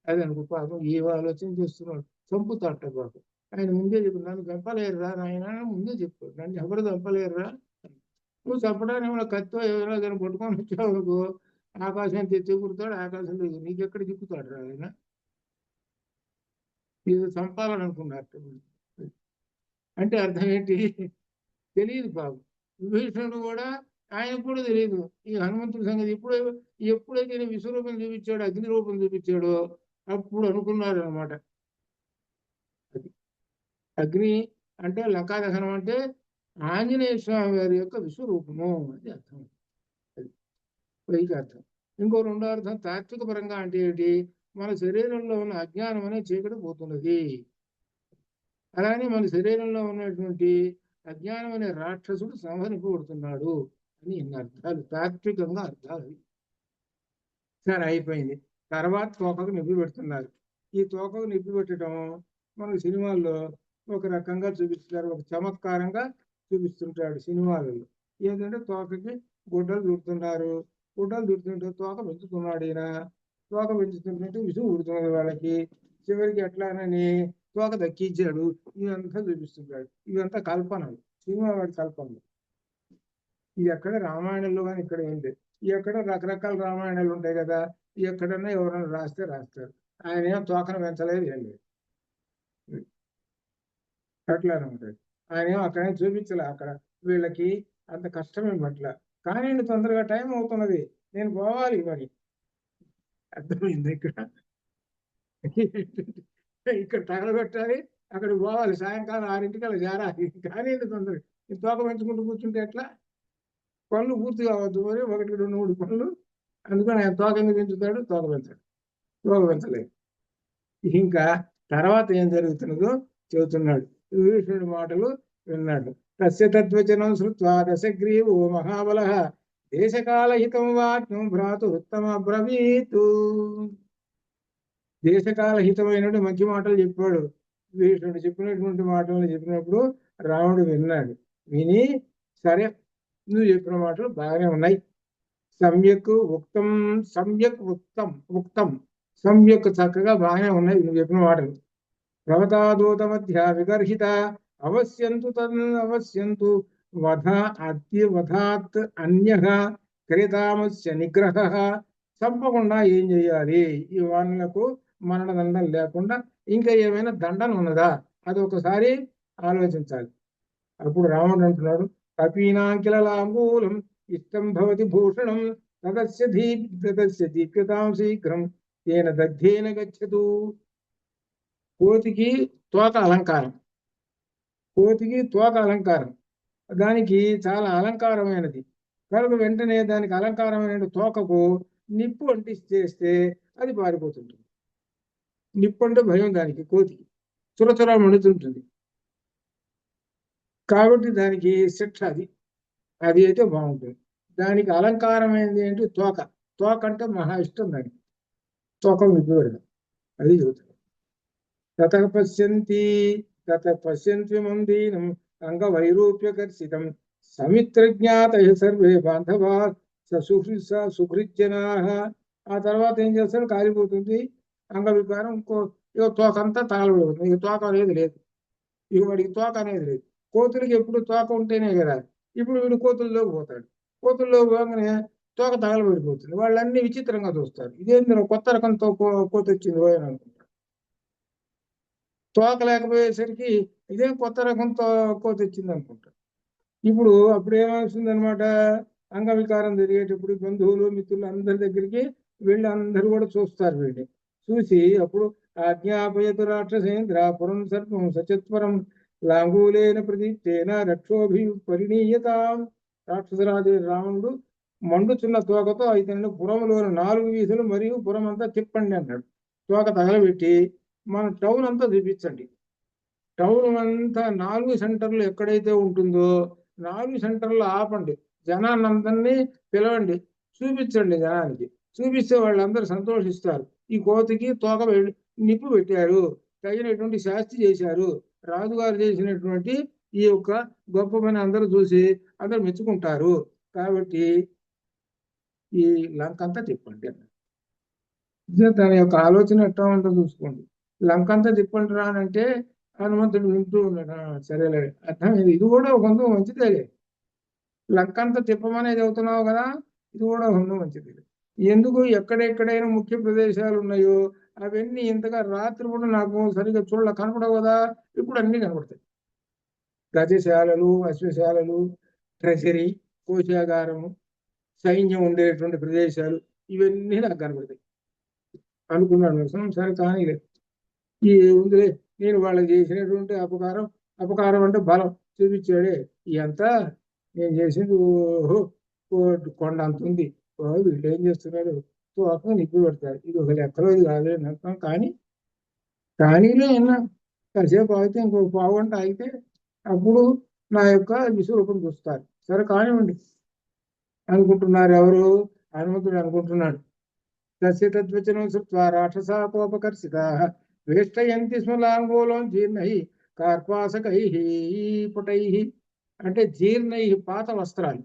అది అనుకో, పాపం ఏ ఆలోచన చేస్తున్నాడు. చంపుతాట బాబు. ఆయన ముందే చెప్పు, నన్ను చంపలేరురా నాయన, ముందే చెప్పు, నన్ను ఎవరు చంపలేరురా. నువ్వు చంపడానికి ఏమైనా కత్తో ఏమైనా కానీ పట్టుకొని వచ్చావు అనుకో, ఆకాశం తెచ్చి కుడతాడు, ఆకాశంలో నీకెక్కడ చిక్కుతాడు రా ఆయన. ఇది చంపాలని అనుకున్నారు. అంటే అర్థం ఏంటి? తెలియదు బాబు. విభీషణుడు కూడా, ఆయనకు కూడా తెలియదు ఈ హనుమంతుడి సంగతి. ఎప్పుడైతే విశ్వరూపం చూపించాడో, అగ్ని రూపం చూపించాడో, అప్పుడు అనుకున్నారు అనమాట. అగ్ని అంటే లంకా దహనం అంటే ఆంజనేయ స్వామి వారి యొక్క విశ్వరూపము, అది అర్థం. అది పైకి అర్థం. ఇంకో రెండో అర్థం తాత్విక పరంగా అంటే ఏంటి? మన శరీరంలో ఉన్న అజ్ఞానం అనే చీకటి పోతున్నది. అలానే మన శరీరంలో ఉన్నటువంటి అజ్ఞానం అనే రాక్షసుడు సంహరింపబడుతున్నాడు అని ఇన్ని అర్థాలు, తాత్వికంగా అర్థాలు. సరే, అయిపోయింది. తర్వాత తోకకు నిప్పి పెడుతున్నారు. ఈ తోకకు నిప్పి పెట్టడం మనకు సినిమాల్లో ఒక రకంగా చూపిస్తారు, ఒక చమత్కారంగా చూపిస్తుంటాడు సినిమాలలో. ఏంటంటే తోకకి గుడ్డలు చుడుతున్నారు, గుడ్డలు చుడుతుంటే తోక పెంచుతున్నాడు ఈయన. తోక పెంచుతుంటే విసుగు పుడుతున్నది వాళ్ళకి. చివరికి ఎట్లానని తోక దక్కించాడు. ఇదంతా చూపిస్తుంటాడు. ఇదంతా కల్పనలు, సినిమా వాడి కల్పనలు. ఇది ఎక్కడ రామాయణంలో కానీ ఇక్కడ ఏం లేదు. ఎక్కడ రకరకాల రామాయణాలు ఉంటాయి కదా, ఎక్కడన్నా ఎవరైనా రాస్తారు. ఆయన ఏం తోకను పెంచలేదు, ఏం లేదు, అట్లానే ఉంటుంది. ఆయన ఏమో అక్కడేం చూపించలే. అక్కడ వీళ్ళకి అంత కష్టమే పట్ల. కానీ తొందరగా టైం అవుతున్నది, నేను పోవాలి మరి. అర్థమైంది? ఇక్కడ తగలబెట్టాలి, అక్కడికి పోవాలి, సాయంకాలం 6ంటికి అలా చేరాలి. కానీ తొందరగా తోక పెంచుకుంటూ కూర్చుంటే ఎట్లా? పనులు పూర్తి కావద్దు మరి, 1, 2, 3 పనులు. అందుకని ఆయన తోక ఎందుకు పెంచుతాడు? తోక పెంచాడు, తోక పెంచలేదు. ఇంకా తర్వాత ఏం జరుగుతున్నదో చెబుతున్నాడు. విభీషణుడి మాటలు విన్నాడు. తస్య తద్వచనం శ్రుత్వా దశగ్రీవో మహాబలః దేశకాలహితం వాక్యం భ్రాతురుత్తమ బ్రవీతు. దేశకాలహితమైనటువంటి మంచి మాటలు చెప్పాడు. విభీషణుడు చెప్పినటువంటి మాటలు చెప్పినప్పుడు రాముడు విన్నాడు. విని, సరే నువ్వు చెప్పిన మాటలు బాగానే ఉన్నాయి, సమ్యక్ ఉక్తం సమ్యక్ చక్కగా బాగానే ఉన్నాయి నువ్వు చెప్పిన మాటలు. ప్రవతాదూత మధ్య విగర్హిత అవశ్యంతు వధాత్ అన్యః క్రియతామస్య నిగ్రహః. చంపకుండా ఏం చేయాలి? ఈ వానలకు మరణదండం లేకుండా ఇంకా ఏమైనా దండన ఉన్నదా? అది ఒకసారి ఆలోచించాలి. అప్పుడు రాముడు అంటున్నాడు, కపీనాంకిల లాంగూలం ఇష్టం భవతి భూషణం తదస్య దీప్యతాం శీఘ్రం తేన దగ్ధేన గచ్చతు. కోతికి తోక అలంకారం, దానికి చాలా అలంకారమైనది కనుక వెంటనే దానికి అలంకారమైన తోకకు నిప్పు అంటిస్తే అది పారిపోతుంటుంది. నిప్పు అంటే భయం దానికి, కోతికి చురచుర మండుతుంటుంది. కాబట్టి దానికి శిక్ష అది అయితే బాగుంటుంది. దానికి అలంకారమైనది ఏంటి? తోక అంటే మహా ఇష్టం దానికి. తోక నిప్పు పెడదాం, అది చెబుతుంది. తత పశ్యంతి మందీనం అంగవైరూప్యకర్షితం సమిత్రజ్ఞాత సర్వే బాంధవా సుహృజ్జనా. ఆ తర్వాత ఏం చేస్తాడు? కాలిపోతుంది అంగవికారం. ఇక తోకంతా తగలబడుతుంది. ఇక తోక అనేది లేదు, ఇక వాడికి తోక అనేది లేదు. కోతులకి ఎప్పుడు తోక ఉంటేనే కదా. ఇప్పుడు వీడు కోతుల్లోకి పోతాడు, కోతుల్లో పోగానే తోక తగలబడిపోతుంది. వాళ్ళన్నీ విచిత్రంగా చూస్తారు, ఇదేంద్ర కొత్త రకంతో కోత వచ్చింది అని అనుకుంటారు. తోక లేకపోయేసరికి ఇదేం కొత్త రకంతో కోత వచ్చింది అనుకుంటారు. అప్పుడు ఏమవుతుంది అనమాట? అంగవికారం జరిగేటప్పుడు బంధువులు మిత్రులు అందరి దగ్గరికి వెళ్ళి అందరూ కూడా చూస్తారు. వీడిని చూసి అప్పుడు ఆజ్ఞాపయతు రాక్షసేంద్ర పురం సర్వం సచత్వరం లాంగూలేన ప్రదీప్తేన రక్షోభి పరిణీయతాం. రాక్షసరాజు రావణుడు మండుచున్న తోకతో ఇతని పురంలోని 4 వీధులు మరియు పురం అంతా తిప్పండి అన్నాడు. తోక తగలబెట్టి మన టౌన్ అంతా చూపించండి. టౌన్ అంతా 4 సెంటర్లు ఎక్కడైతే ఉంటుందో 4 సెంటర్లు ఆపండి, జనాన్నందరినీ పిలవండి, చూపించండి. జనానికి చూపిస్తే వాళ్ళందరూ సంతోషిస్తారు. ఈ కోతికి తోక నిప్పు పెట్టారు, తగినటువంటి శాస్తి చేశారు, రాజుగారు చేసినటువంటి ఈ యొక్క గొప్ప పని అందరూ చూసి అందరూ మెచ్చుకుంటారు. కాబట్టి ఈ లంక అంతా తిప్పండి. తన యొక్క ఆలోచన ఎట్లా ఉంటుందో చూసుకోండి. లంకంతా తిప్పండి రా అని అంటే హనుమంతుడు వింటూ ఉన్నాడు. సరేలే, అర్థమైంది. ఇది కూడా ఒక వంతు మంచిదే. లంకంతా తిప్పమనే చదువుతున్నావు కదా, ఇది కూడా వంతు మంచిది. ఎందుకు ఎక్కడెక్కడైనా ముఖ్య ప్రదేశాలు ఉన్నాయో అవన్నీ ఇంతగా రాత్రి కూడా నాకు సరిగ్గా కనపడవు కదా, ఇప్పుడు అన్ని కనపడతాయి. గజశాలలు, అశ్వశాలలు, ట్రెజరీ, కోశాగారము, సైన్యం ఉండేటువంటి ప్రదేశాలు ఇవన్నీ నాకు కనపడతాయి అనుకున్నాడు. సరే కానీ ఈ ఉందిలే, నేను వాళ్ళకి చేసినటువంటి అపకారం అంటే బలం చూపించాడే, ఇదంతా నేను చేసింది ఓహో కొండ అంత ఉంది, వీళ్ళు ఏం చేస్తున్నారు, తోక నిప్పు పెడతారు, ఇది ఒక లెక్కలో ఇది కాదు నమ్మకం. కానీలే విన్నా. కాసేపు ఆగితే ఇంకో పావుగంట ఆగితే అప్పుడు నా యొక్క విశ్వరూపం చూస్తారు. సరే కానివ్వండి అనుకుంటున్నారు ఎవరు, హనుమంతుడు అనుకుంటున్నాడు. తస్య తద్వచనం శ్రుత్వా రాక్షసా కోపకర్షితాః వేష్టయంతి స్మ లాంగూలం జీర్ణై కార్పాసకై పుటై. అంటే జీర్ణై, పాత వస్త్రాలు,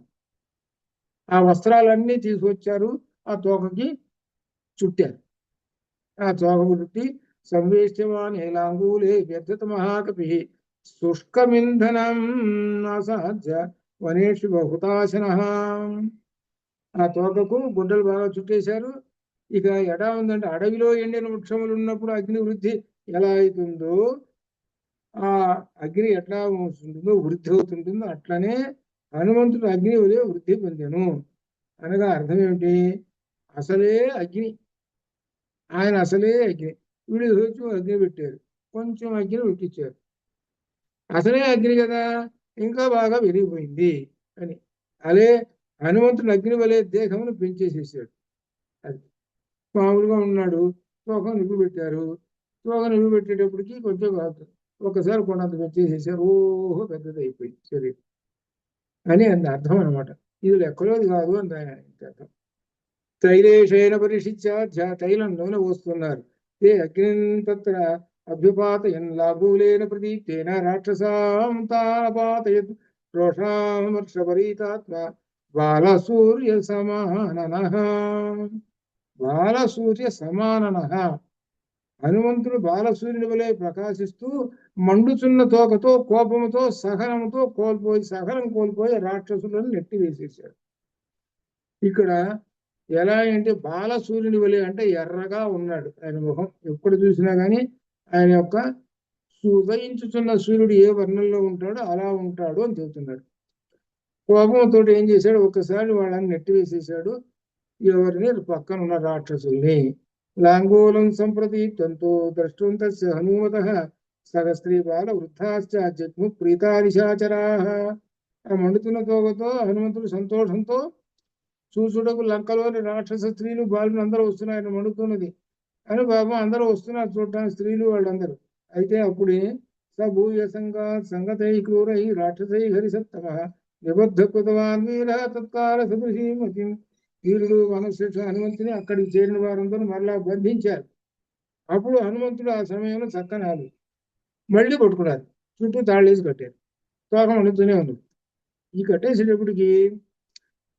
ఆ వస్త్రాలన్నీ తీసుకొచ్చారు, ఆ తోకకి చుట్టారు. ఆ తోకకు చుట్టి సంవేష్యమాన్ లాంగూలే వ్యర్థత మహాకపి శుష్కమింధనం అసాధ్య వనేషు బహుతాశన. ఆ తోకకు గుడ్డలు బాగా చుట్టేశారు. ఇక ఎడా ఉందంటే అడవిలో ఎండిన వృక్షములు ఉన్నప్పుడు అగ్ని వృద్ధి ఎలా అవుతుందో, ఆ అగ్ని ఎట్లా ఉంటుందో వృద్ధి అవుతుంటుందో అట్లనే హనుమంతుడు అగ్ని వలె వృద్ధి పొందాను. అనగా అర్థం ఏమిటి, అసలే అగ్ని, ఆయన అసలే అగ్ని, వీడు కొంచెం అగ్ని పెట్టారు, కొంచెం అగ్ని పెట్టించారు, అసలే అగ్ని కదా ఇంకా బాగా పెరిగిపోయింది అని. అదే హనుమంతుడు అగ్ని వలె దేహమును పెంచేసేసాడు. అది మామూలుగా ఉన్నాడు, తోక నిప్పు పెట్టారు, తోక నిప్పు పెట్టేటప్పటికి కొంచెం కాదు, ఒకసారి కొండంత పెంచేసేసారు, ఓహో పెద్దది అయిపోయింది శరీరం అని అంత అర్థం అనమాట. ఇది లెక్కలోది కాదు అంత అర్థం. తైలేషైన పరిశిత్య, తైలం నూనె పోస్తున్నారు. ఏ అగ్ని తత్ర అభ్యుపాతయన్ లాభూలేన ప్రదీప్తేన రాక్షసాం తాపాతయత్ రోషామర్షపరీతాత్మ బాలసూర్య సమాననః. బాలసూర్య సమాననః, హనుమంతుడు బాలసూర్యుని వలె ప్రకాశిస్తూ మండుచున్న తోకతో కోపముతో సహనం కోల్పోయి రాక్షసులను నెట్టివేసేశాడు. ఇక్కడ ఎలా అంటే బాలసూర్యుని వలె అంటే ఎర్రగా ఉన్నాడు ఆయన ముఖం, ఎప్పుడు చూసినా కానీ ఆయన యొక్క ఉదయించుచున్న సూర్యుడు ఏ వర్ణంలో ఉంటాడో అలా ఉంటాడు అని చెబుతున్నాడు. కోపంతో ఏం చేశాడు, ఒక్కసారి వాళ్ళని నెట్టివేసేశాడు, ఎవరిని పక్కన ఉన్న రాక్షసుల్ని. లాంగూలం సంప్రదీప్తంతో ద్రష్టం తస్య హనుమతః సహస్రీ బాల వృద్ధాశ్చ జగ్ము ప్రీతానిశాచరాః. ఆ మండుతున్న తోకతో హనుమంతుడు సంతోషంతో చూసుటకు లంకలోని రాక్షస స్త్రీలు బాలులు అందరూ వస్తున్నాయని మండుతున్నది అని బాబా అందరూ వస్తున్నారు చూడటానికి, స్త్రీలు వాళ్ళందరూ. అయితే అప్పుడే సభూయ సంగతై క్రూరై రాక్షసై హరిసత్తమ నిబద్ధ కృతవాన్ వీర తత్కాల సదృశీమతిం. వీరుడు వనశ్రేష్ఠ హనుమంతుని అక్కడికి చేరిన వారందరూ మరలా బంధించారు. అప్పుడు హనుమంతుడు ఆ సమయంలో చక్కనాలు మళ్ళీ కొట్టుకున్నారు, చుట్టూ తాళ్ళేసి కట్టారు, తోక మండుతూనే ఉంది. ఈ కట్టేసేటప్పటికి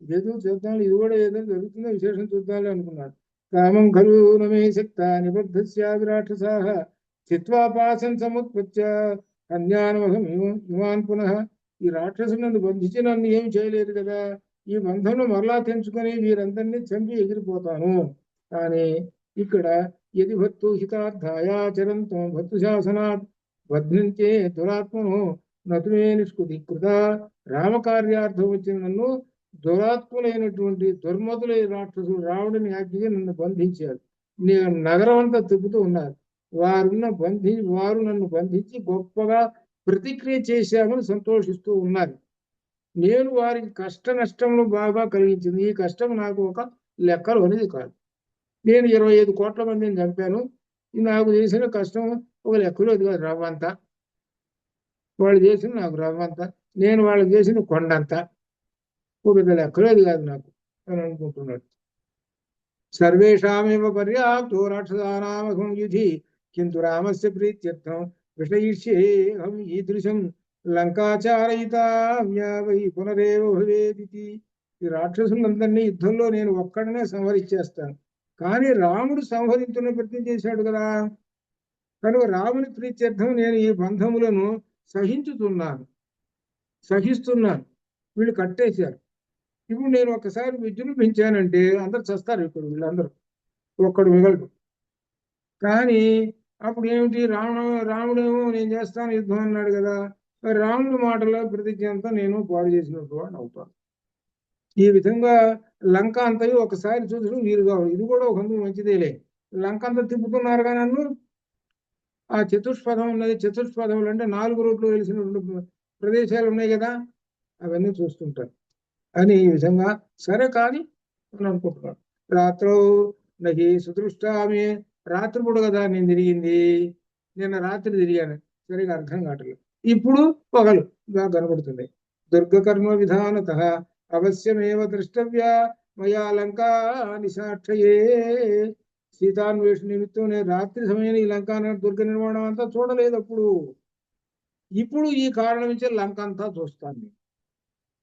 ఏదో చూద్దాం, ఇది కూడా ఏదో జరుగుతుందో విశేషం చూద్దాం అనుకున్నాడు. కామం ఖలు నమే శక్త నిబద్ధస్యా విరాక్షసాః చిత్వా పాసం సముత్పత్య కన్యానమహం ఇమాన్ పునః. ఈ రాక్షసు నన్ను బంధించి నన్ను ఏమి చేయలేదు కదా, ఈ బంధంలో మరలా తెంచుకొని వీరందరినీ చంపి ఎగిరిపోతాను. కానీ ఇక్కడ యది భక్తు హితార్థాయాచరంతో భక్తు శాసనాత్ బధ్నంతే దురాత్మను నతుమే నిష్కృత. రామకార్యార్థం వచ్చిన నన్ను దురాత్ములైనటువంటి దుర్మతులైన రాక్షసులు రావడని ఆజ్ఞగా నన్ను బంధించారు. నేను నగరం అంతా తిప్పుతూ ఉన్నారు, వారు నన్ను బంధించి గొప్పగా ప్రతిక్రియ చేశామని సంతోషిస్తూ ఉన్నారు. నేను వారికి కష్ట నష్టములు బాగా కలిగించింది, ఈ కష్టం నాకు ఒక లెక్కలు అనేది కాదు. నేను 25 కోట్ల మందిని చంపాను, నాకు చేసిన కష్టం ఒక లెక్కలో కాదు, రవ్వంతా. వాళ్ళు చేసిన నాకు రవ్వంతా, నేను వాళ్ళకి చేసిన కొండంతా, ఒక లెక్కలేదు కాదు నాకు అని అనుకుంటున్నాడు. సర్వేషామేవ పర్యాప్తో రాక్షసానామహం యుధి కింటు రామస్య ప్రీత్యర్థం విషయిష్యేహం ఈదృశం లంకాచారయితావ్యా వై పునరేవ భవేదితి. ఈ రాక్షసులందరినీ యుద్ధంలో నేను ఒక్కడనే సంహరించేస్తాను, కానీ రాముడు సంహరించుకునే ప్రయత్నం చేశాడు కదా, కనుక రాముని ప్రీత్యర్థం నేను ఈ బంధములను సహిస్తున్నాను. వీళ్ళు కట్టేశారు. ఇప్పుడు నేను ఒకసారి విజృంభించానంటే అందరు చస్తారు. ఇప్పుడు వీళ్ళందరూ ఒక్కడు మిగలడు. కానీ అప్పుడు ఏమిటి, రాముడేమో నేను చేస్తాను యుద్ధం అన్నాడు కదా, మరి రాముడి మాటలో ప్రతిజ్ఞ అంతా నేను పాడు చేసినట్టు వాడిని అవుతాను. ఈ విధంగా లంక అంతయు ఒకసారి చూసడం వీలుగా, ఇది కూడా ఒక మంచిదేలే. లంక అంతా తిప్పుతున్నారుగా నన్ను. ఆ చతుష్పథం ఉన్నది, చతుష్పథములు అంటే 4 రోడ్లు వెలిసిన ప్రదేశాలు ఉన్నాయి కదా, అవన్నీ చూస్తుంటారు అని ఈ విధంగా. సరే కానీ అని అనుకుంటున్నాను. రాత్రో నహి సుదృష్టామి, రాత్రిపూట కదా నేను తిరిగింది, నిన్న రాత్రి తిరిగాను, సరిగా అర్థం కావట్లేదు. ఇప్పుడు పగలు బాగా కనబడుతుంది. దుర్గకర్మ విధానత అవశ్యమేవ ద్రష్టవ్య మయా లంకా నిశాక్షయే. సీతాన్వేష నిమిత్తం నేను రాత్రి సమయం ఈ లంకా దుర్గ నిర్మాణం అంతా చూడలేదు. ఇప్పుడు ఈ కారణం నుంచి లంక అంతా చూస్తాను.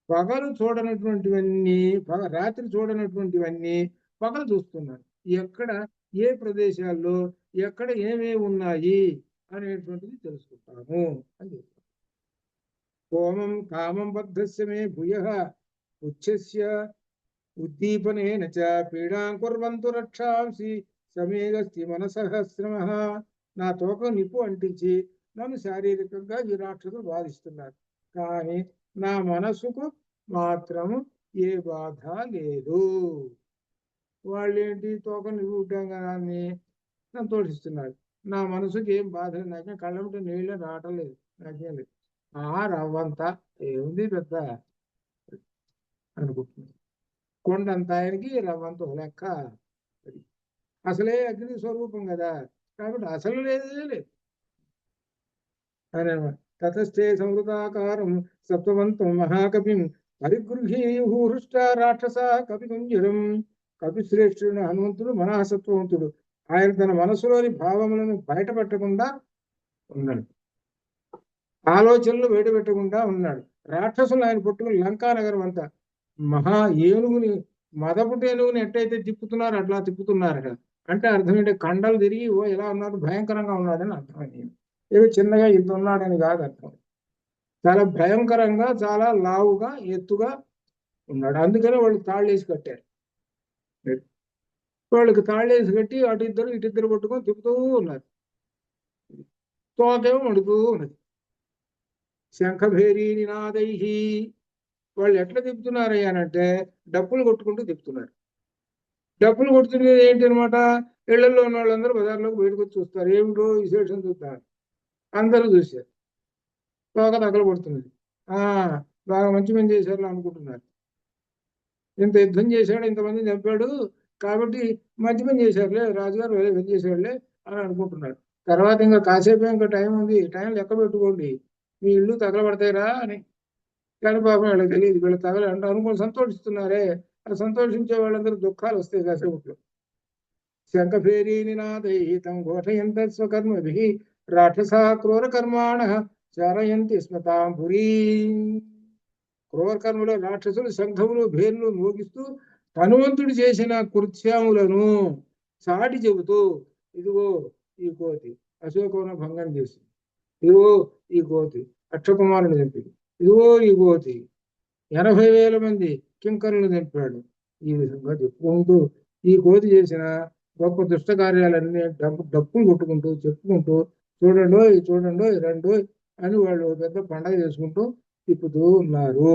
పగలు చూడనటువంటివన్నీ, రాత్రి చూడనటువంటివన్నీ పగలు చూస్తున్నాను. ఎక్కడ ఏ ప్రదేశాల్లో ఎక్కడ ఏమేమి ఉన్నాయి అనేటువంటిది తెలుసుకుంటాము అని చెప్తాను. కోమం కామం బద్ధస్య మే భూయః ఉచ్ఛస్య ఉద్దీపనేన చ పీడాం కుర్వంతు రక్షాంసి సమేగస్తి మనసః శ్రమః. నా తోక నిప్పు అంటించి నన్ను శారీరకంగా ఈ రాక్షసులు బాధిస్తున్నారు, కానీ నా మనసుకు మాత్రము ఏ బాధ లేదు. వాళ్ళేంటి తోక నివ్వుటాన్ని సంతోషిస్తున్నారు, నా మనసుకి ఏం బాధ లేదు. నాకేం కళ్ళంటే నీళ్ళే రావటం లేదు, నాకేం లేదు. రవ్వంతా ఏముంది పెద్ద అనుకుంటున్నాను. కొండంత ఆయనకి రవ్వంత లెక్క. అసలే అగ్ని స్వరూపం కదా, కాబట్టి అసలు లేదే లేదు అని. తతస్థే సంవృతాకారం సత్వవంతం మహాకవిం పరిగృహీహృష్ట రాక్షస కవి కుంజరం. కవిశ్రేష్ఠుడు హనుమంతుడు మహాసత్వవంతుడు. ఆయన తన మనసులోని భావములను బయటపెట్టకుండా ఉన్నాడు, ఆలోచనలు బయటపెట్టకుండా ఉన్నాడు. రాక్షసులు ఆయన పట్టుకుని లంకానగరం అంతా మహా ఏనుగుని, మదపుటి ఏనుగుని ఎట్టయితే తిప్పుతున్నారు అట్లా తిప్పుతున్నారట. అంటే అర్థం ఏంటి, కండలు తిరిగి ఎలా ఉన్నాడు, భయంకరంగా ఉన్నాడని అర్థమైంది. ఏదో చిన్నగా ఇంత ఉన్నాడని కాదు అర్థం, చాలా భయంకరంగా, చాలా లావుగా, ఎత్తుగా ఉన్నాడు. అందుకనే వాళ్ళు తాళ్ళేసి కట్టారు. వాళ్ళకి తాళ్ళేసి కట్టి అటు ఇటిద్దరు పట్టుకొని తిప్పుతూ ఉన్నారు. తోకేమో మడుతూ ఉన్నది. శంఖభేరీ నినాదై. వాళ్ళు ఎట్లా తిప్పుతున్నారయ్యానంటే డప్పులు కొట్టుకుంటూ తిప్పుతున్నారు. డప్పులు కొట్టుకునేది ఏంటి అనమాట, ఇళ్లలో ఉన్న వాళ్ళందరూ బజార్లోకి బయటకు వచ్చి చూస్తారు, ఏమిటో విశేషం చూస్తారు. అందరూ చూశారు, తోక తగల పడుతున్నది. బాగా మంచి పని చేశారు అనుకుంటున్నారు. ఇంత యుద్ధం చేశాడు, ఇంతమంది చంపాడు, కాబట్టి మంచి పని చేశారులే, రాజుగారు పని చేశాడులే అని అనుకుంటున్నారు. తర్వాత ఇంకా కాసేపు ఇంకా టైం ఉంది, టైం లెక్క పెట్టుకోండి, మీ ఇల్లు తగలబడతాయిరా అని. కానీ పాపం వీళ్ళకి తెలియదు, వీళ్ళు తగల అంటే అనుకుని సంతోషిస్తున్నారే, ఆ సంతోషించే వాళ్ళందరూ దుఃఖాలు వస్తాయి కాసేపుట్లో. శంఖభేరీ నినాదై తం ఘోషయంత స్వకర్మభి రాక్షస క్రూర కర్మాణ చారయంతి స్మతాం పురీ. క్రూర కర్మలో రాక్షసులు శంఖములు భేర్లు మోగిస్తూ హనుమంతుడు చేసిన కృత్యములను సాటి చెబుతూ, ఇదిగో ఈ కోతి అశోకవన భంగం చేసింది, ఇదిగో ఈ కోతి అక్షకుమారుని చంపింది, ఇదిగో ఈ కోతి 80,000 మంది కింకరులను చంపాడు. ఈ విధంగా చెప్పుకుంటూ ఈ కోతి చేసిన గొప్ప దుష్ట కార్యాలన్నీ డప్పులు కొట్టుకుంటూ చెప్పుకుంటూ, చూడండి రండి అని వాళ్ళు పెద్ద పండగ చేసుకుంటూ తిప్పుతూ ఉన్నారు.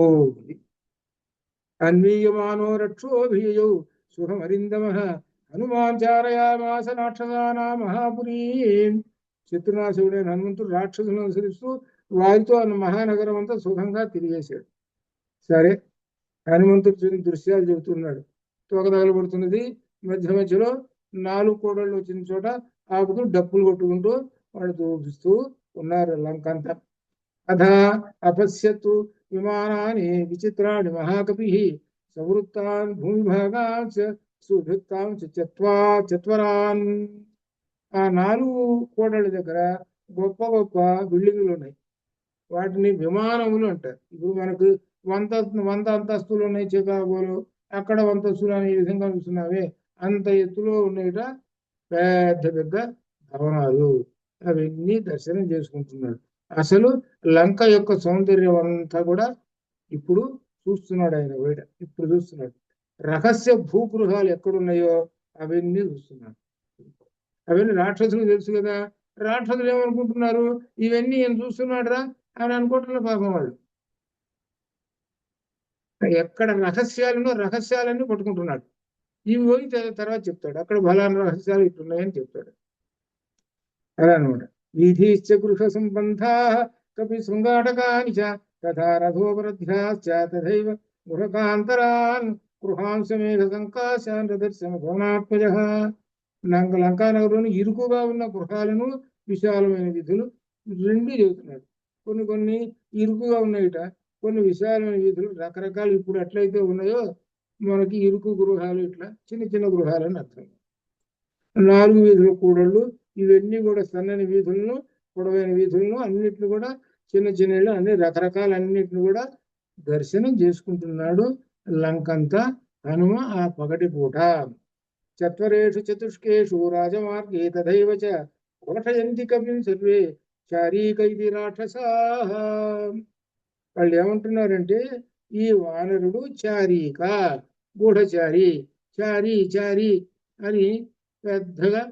అన్వీయమానో రక్షోభియౌ సుఖమరిందమ హనుమాన్ చారయామాస రాక్షసానా మహాపురీ. శత్రునాశుడైన హనుమంతుడు రాక్షసులను అనుసరిస్తూ వారితో మహానగరం అంతా సుఖంగా తిరిగేశాడు. సరే, హనుమంతుడు చూసిన దృశ్యాలు చెబుతున్నాడు. తోక తగలబడుతున్నది, మధ్యలో 4 కోడళ్ళు వచ్చిన చోట ఆపుతూ డప్పులు కొట్టుకుంటూ వాళ్ళు చూపిస్తూ ఉన్నారు లంకంతా. అథ అపశ్యతు విమానాని విచిత్రాన్ని మహాకవి సవృత్తాన్ భూమిభాగాన్ సుభృత్తాం చత్వరాన్. ఆ 4 కోడళ్ళ దగ్గర గొప్ప గొప్ప బిల్డింగులు ఉన్నాయి, వాటిని విమానములు అంటారు. ఇప్పుడు మనకు 100 అంతస్తులు ఉన్నాయి చికాగోలో, అక్కడ 100 అంతస్తులు అనే విధంగా చూస్తున్నావే, అంత ఎత్తులో ఉండేట పెద్ద పెద్ద భవనాలు. అవన్నీ దర్శనం చేసుకుంటున్నాడు. అసలు లంక యొక్క సౌందర్యం అంతా కూడా ఇప్పుడు చూస్తున్నాడు ఆయన వేడ. ఇప్పుడు చూస్తున్నాడు రహస్య భూగృహాలు ఎక్కడున్నాయో అవన్నీ చూస్తున్నాడు. అవన్నీ రాక్షసులు తెలుసు కదా. రాక్షసులు ఏమనుకుంటున్నారు, ఇవన్నీ ఈయన చూస్తున్నాడు రా అని అనుకుంటున్నారు పాపం వాళ్ళు. ఎక్కడ రహస్యాలను రహస్యాలన్నీ పట్టుకుంటున్నాడు. ఇవి పోయి తర్వాత చెప్తాడు, అక్కడ బలాన రహస్యాలు ఇట్లున్నాయని చెప్తాడు. అలా అనమాట. వీధీశ్చ గృహ సంబంధా కపి శృంగాటకాని చ తథా రథోపరధ్యాశ్చ తథైవ గృహకాంతరాన్ గృహాంశమేఘ సంకాశాన్ ప్రదర్శన భవనాత్మజః. లంకానగరంలోని ఇరుకుగా ఉన్న గృహాలను విశాలమైన వీధులు రెండు చెబుతున్నాడు. కొన్ని ఇరుకుగా ఉన్నాయిట, కొన్ని విశాలమైన వీధులు. రకరకాలు ఇప్పుడు ఎట్లయితే ఉన్నాయో మనకి ఇరుకు గృహాలు ఇట్లా చిన్న చిన్న గృహాలని అర్థం. 4 వీధుల కూడళ్ళు, ఇవన్నీ కూడా సన్నని వీధులను, పొడవైన వీధులను అన్నిటిని కూడా చిన్న చిన్న అన్ని రకరకాల అన్నిటిని కూడా దర్శనం చేసుకుంటున్నాడు లంకంతా హనుమ ఆ పగటి పూట. చత్వరేషు చతుష్కేషు రాజమార్గే తథైవ చ ఘోషయంతి కవిం సర్వే చారీక ఇది రాక్షసాః. వాళ్ళు ఏమంటున్నారంటే ఈ వానరుడు చారీక, గూఢచారి, చారి చారి అని పెద్దగా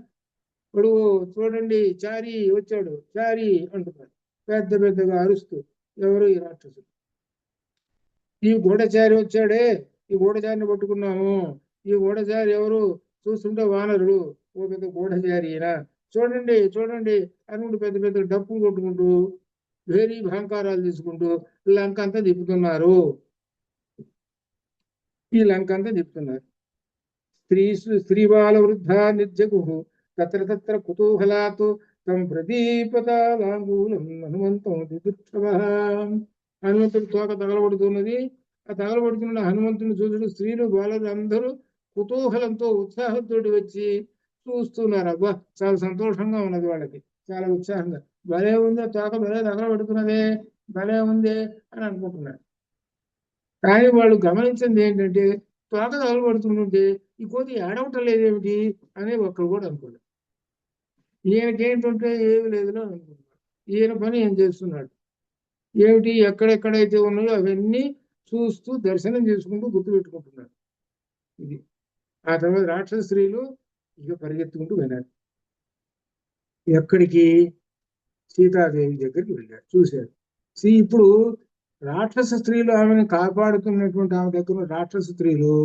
ఇప్పుడు చూడండి చారి వచ్చాడు చారి అంటున్నారు పెద్ద పెద్దగా అరుస్తూ. ఎవరు? ఈ రాక్షసుడు. ఈ గూఢచారి వచ్చాడే, ఈ గూఢచారిని పట్టుకున్నాము. ఈ గూఢచారి ఎవరు? చూస్తుంటే వానరుడు. ఓ పెద్ద గూఢచారి ఈయన, చూడండి చూడండి అనుకుంటూ పెద్ద పెద్ద డప్పులు కొట్టుకుంటూ వేరీ భాంకారాలు తీసుకుంటూ లంక అంతా తిప్పుతున్నారు. ఈ లంక అంతా తిప్పుతున్నారు. స్త్రీ బాల వృద్ధ నిర్జగు తత్ర తత్ర కుతూహలాత్ తం ప్రదీపతాలాంగూలం హనుమంతం దిదుక్షవః. హనుమంతుడు తోక తగలబడుతున్నది. ఆ తగలబడుతున్న హనుమంతుని చూసుడు స్త్రీలు బాలలు అందరూ కుతూహలంతో ఉత్సాహంతో వచ్చి చూస్తున్నారు. అబ్బా చాలా సంతోషంగా ఉన్నది వాళ్ళకి, చాలా ఉత్సాహంగా. భలే ఉంది తోక, భలే తగలబడుతున్నదే, భలే ఉంది అని అనుకుంటున్నారు. కానీ వాళ్ళు గమనించింది ఏంటంటే తోక తగలబడుతుంటే ఈ కోతి ఏడవటం లేదేమిటి అని ఒక్కరు కూడా అనుకున్నారు. ఈయనకేంటంటే ఏమి లేదులో అనుకుంటున్నారు. ఈయన పని ఏం చేస్తున్నాడు ఏమిటి, ఎక్కడెక్కడైతే ఉన్నాయో అవన్నీ చూస్తూ దర్శనం చేసుకుంటూ గుర్తుపెట్టుకుంటున్నాడు. ఇది. ఆ తర్వాత రాక్షస స్త్రీలు ఇక పరిగెత్తుకుంటూ వెళ్ళారు. ఎక్కడికి? సీతాదేవి దగ్గరికి వెళ్ళారు, చూశారు. ఇప్పుడు రాక్షస స్త్రీలు ఆమెను కాపాడుతున్నటువంటి ఆమె దగ్గర రాక్షస స్త్రీలు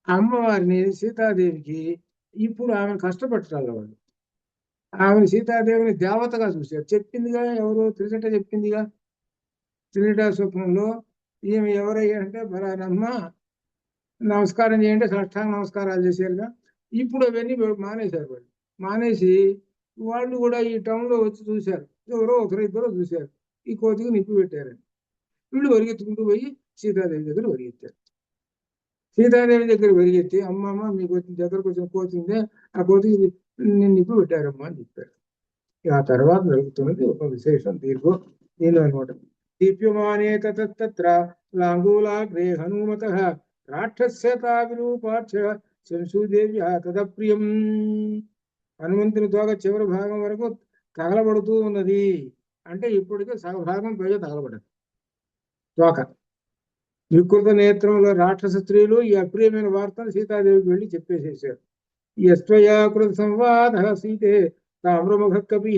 అమ్మవారిని సీతాదేవికి ఇప్పుడు ఆమెను కష్టపెట్టాలి. వాళ్ళు ఆమెను సీతాదేవిని దేవతగా చూశారు. చెప్పిందిగా ఎవరు? త్రిజట చెప్పిందిగా. త్రిజట స్వప్నంలో ఈమె ఎవరయ్యా అంటే బలానమ్మ నమస్కారం చేయండి, సాష్టాంగ నమస్కారాలు చేశారుగా. ఇప్పుడు అవన్నీ మానేశారు. వాళ్ళు మానేసి వాళ్ళు కూడా ఈ టౌన్లో వచ్చి చూశారు. ఎవరో ఒకరిద్దరో చూశారు ఈ కోతికి నిప్పు పెట్టారని. వీళ్ళు పరిగెత్తుకుంటూ పోయి సీతాదేవి దగ్గర పరిగెత్తారు. సీతాదేవి దగ్గర పరిగెత్తి అమ్మమ్మ మీకు దగ్గరకు వచ్చిన కోతి ఉందే, ఆ కోతికి నేను నిప్పు పెట్టారమ్మా అని చెప్పారు. ఆ తర్వాత జరుగుతున్నది ఒక విశేషం దీర్ఘం నేను అనమాట. దీప్యమానే తత్ర లాంగూలాగ్రే హనుమత రాక్షస్యతా విరూపాక్ష శంశుదేవి తదప్రియం. హనుమంతుని తోక చివరి భాగం వరకు తగలబడుతూ ఉన్నది. అంటే ఇప్పటికే సగభాగం పైగా తగలబడదు తోక. వికృత నేత్రంలో రాక్షస స్త్రీలు ఈ అప్రియమైన వార్తను సీతాదేవికి వెళ్ళి చెప్పేసేసారు. యస్త్వయాకృత సంవాద సీతే తామ్రముఖ కపి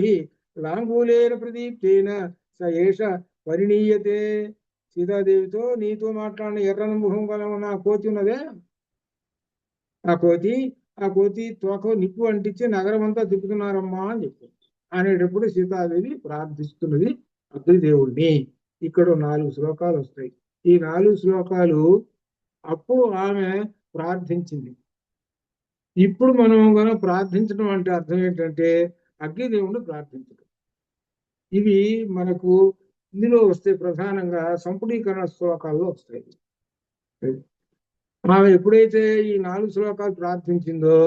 లాంగూలేన ప్రదీప్తేన స ఏష పరిణీయతే. సీతాదేవితో నీతో మాట్లాడిన ఎర్రన ముఖం గల ఉన్న ఆ కోతి ఉన్నదే, ఆ కోతి తోక నిప్పు అంటించి నగరం అంతా తిప్పుతున్నారమ్మా అని చెప్పి అనేటప్పుడు సీతాదేవి ప్రార్థిస్తున్నది అగ్నిదేవుణ్ణి. ఇక్కడ 4 శ్లోకాలు వస్తాయి. ఈ 4 శ్లోకాలు అప్పుడు ఆమె ప్రార్థించింది. ఇప్పుడు మనం కనుక ప్రార్థించడం అంటే అర్థం ఏంటంటే అగ్నిదేవుణ్ణి ప్రార్థించడం. ఇవి మనకు ఇందులో వస్తే ప్రధానంగా సంపుటీకరణ శ్లోకాల్లో వస్తాయి. ఆమె ఎప్పుడైతే ఈ 4 శ్లోకాలు ప్రార్థించిందో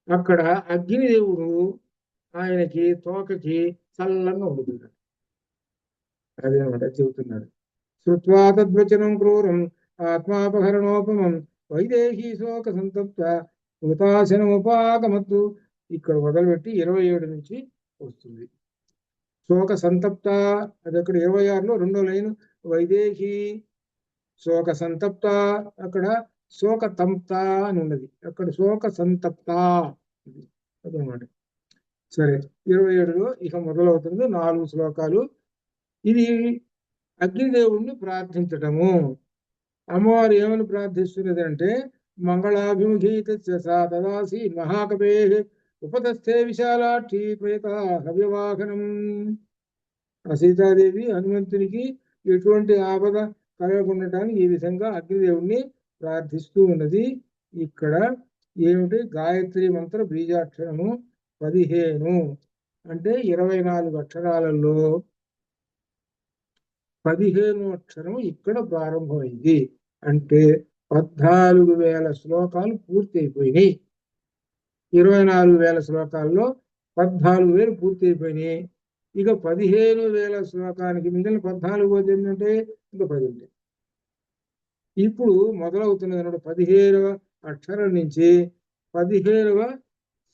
అక్కడ అగ్నిదేవుడు ఆయనకి తోకకి చల్లంగా ఉండుతున్నాడు. అదేమాట చెబుతున్నారు. శ్రుత్వా తద్వచనం క్రూరం ఆత్మాపహరణోపమం వైదేహీ శోక సంతప్త హృతాశనముపాగమత్తు ఇక్కడ మొదలుపెట్టి 27 నుంచి వస్తుంది. శోక సంతప్త, అది అక్కడ 26లో రెండో లైన్. వైదేహి శోక సంతప్త, అక్కడ శోక తంప్త అని ఉన్నది, అక్కడ శోక సంతప్త అదనమాట. సరే, 27లో ఇక మొదలవుతుంది 4 శ్లోకాలు. ఇది అగ్నిదేవుణ్ణి ప్రార్థించటము. అమ్మవారు ఏమని ప్రార్థిస్తున్నది అంటే, మంగళాభిముఖీత తదాసి మహాకవే ఉపతస్థే విశాలాక్షి ప్రేత హవ్యవాహనం. ఆ సీతాదేవి హనుమంతునికి ఎటువంటి ఆపద కలగకుండటానికి ఈ విధంగా అగ్నిదేవుణ్ణి ప్రార్థిస్తూ ఉన్నది. ఇక్కడ ఏమిటి, గాయత్రి మంత్ర బీజాక్షరము 15 అంటే 24 అక్షరాలలో 15వ అక్షరం ఇక్కడ ప్రారంభమైంది. అంటే 14,000 శ్లోకాలు పూర్తి అయిపోయినాయి. 24,000 శ్లోకాల్లో 14,000 పూర్తి అయిపోయినాయి. ఇక 15,000 శ్లోకానికి మిగిలిన 14 పోతే ఏంటంటే ఇంకా 10 ఉంటాయి. ఇప్పుడు మొదలవుతున్నది అన్నమాట 15వ అక్షరం నుంచి 15వ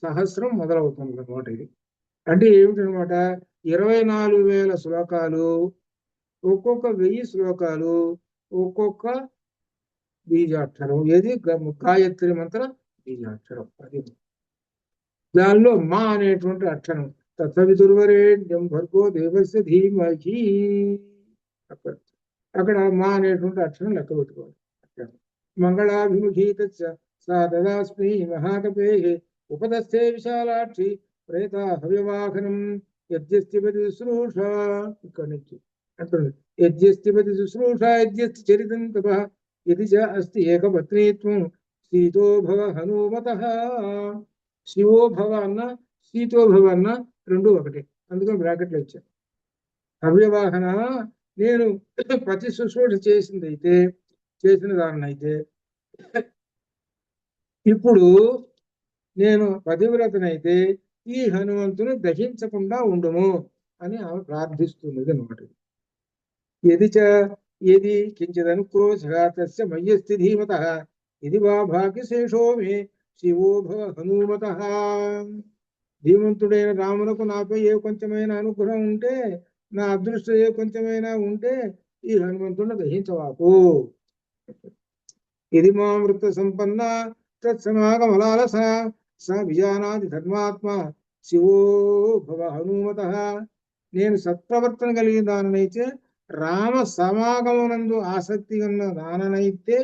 సహస్రం మొదలవుతుంది అన్నమాట. ఇది అంటే ఏమిటనమాట, 24,000 శ్లోకాలు, ఒక్కొక్క 1000 శ్లోకాలు, ఒక్కొక్క బీజాక్షరం. ఏది గాయత్రి మంత్ర బీజాక్షరం. అది దానిలో మా అనేటువంటి అక్షరం, తత్సవితుర్వరేణ్యం భర్గో దేవస్య ధీమహి, అక్కడ మా అనేటువంటి అక్షరం లెక్క పెట్టుకోవాలి. మంగళాభిముఖీ సా తదాస్మి మహాకపే ఉపదస్థే విశాలాక్షి ప్రేత హవ్యవాహనం యజ్ఞస్తిపతి శుశ్రూష. ఇక్కడ నుంచి అంటుంది, యజ్ఞస్తిపతి శుశ్రూష యజ్ఞస్తి చరితం తప ఇది చ అస్తి ఏకపత్నీత్వం సీతో భవ హనుమతః. శివో భవ అన్న సీతో భవ అన్న రెండు ఒకటి, అందుకని బ్రాకెట్లు ఇచ్చాను. హవ్యవాహన, నేను పతి శుశ్రూష చేసిన దాన్నైతే ఇప్పుడు నేను పతివ్రతనైతే ఈ హనుమంతుని దహించకుండా ఉండుము అని ఆమె ప్రార్థిస్తున్నది అన్నమాట. ఏది కించిదనుక్రోశగా తస్య మయ్యస్తి ధీమతః ఇది వా భాగ్యశేషో మే శివో భవ హనుమతః. ధీమంతుడైన రామునకు నాపై ఏ కొంచెమైన అనుగ్రహం ఉంటే, నా అదృష్టం ఏ కొంచెమైనా ఉంటే ఈ హనుమంతుడిని దహించవాకు. ఇది మామృత సంపన్న తత్సమాగమలాలస స విజానాది ధర్మాత్మ శివో భవ హనుమతః. నేను సత్ప్రవర్తన కలిగిన దాననైతే, రామ సమాగమనందు ఆసక్తి ఉన్న దాననైతే,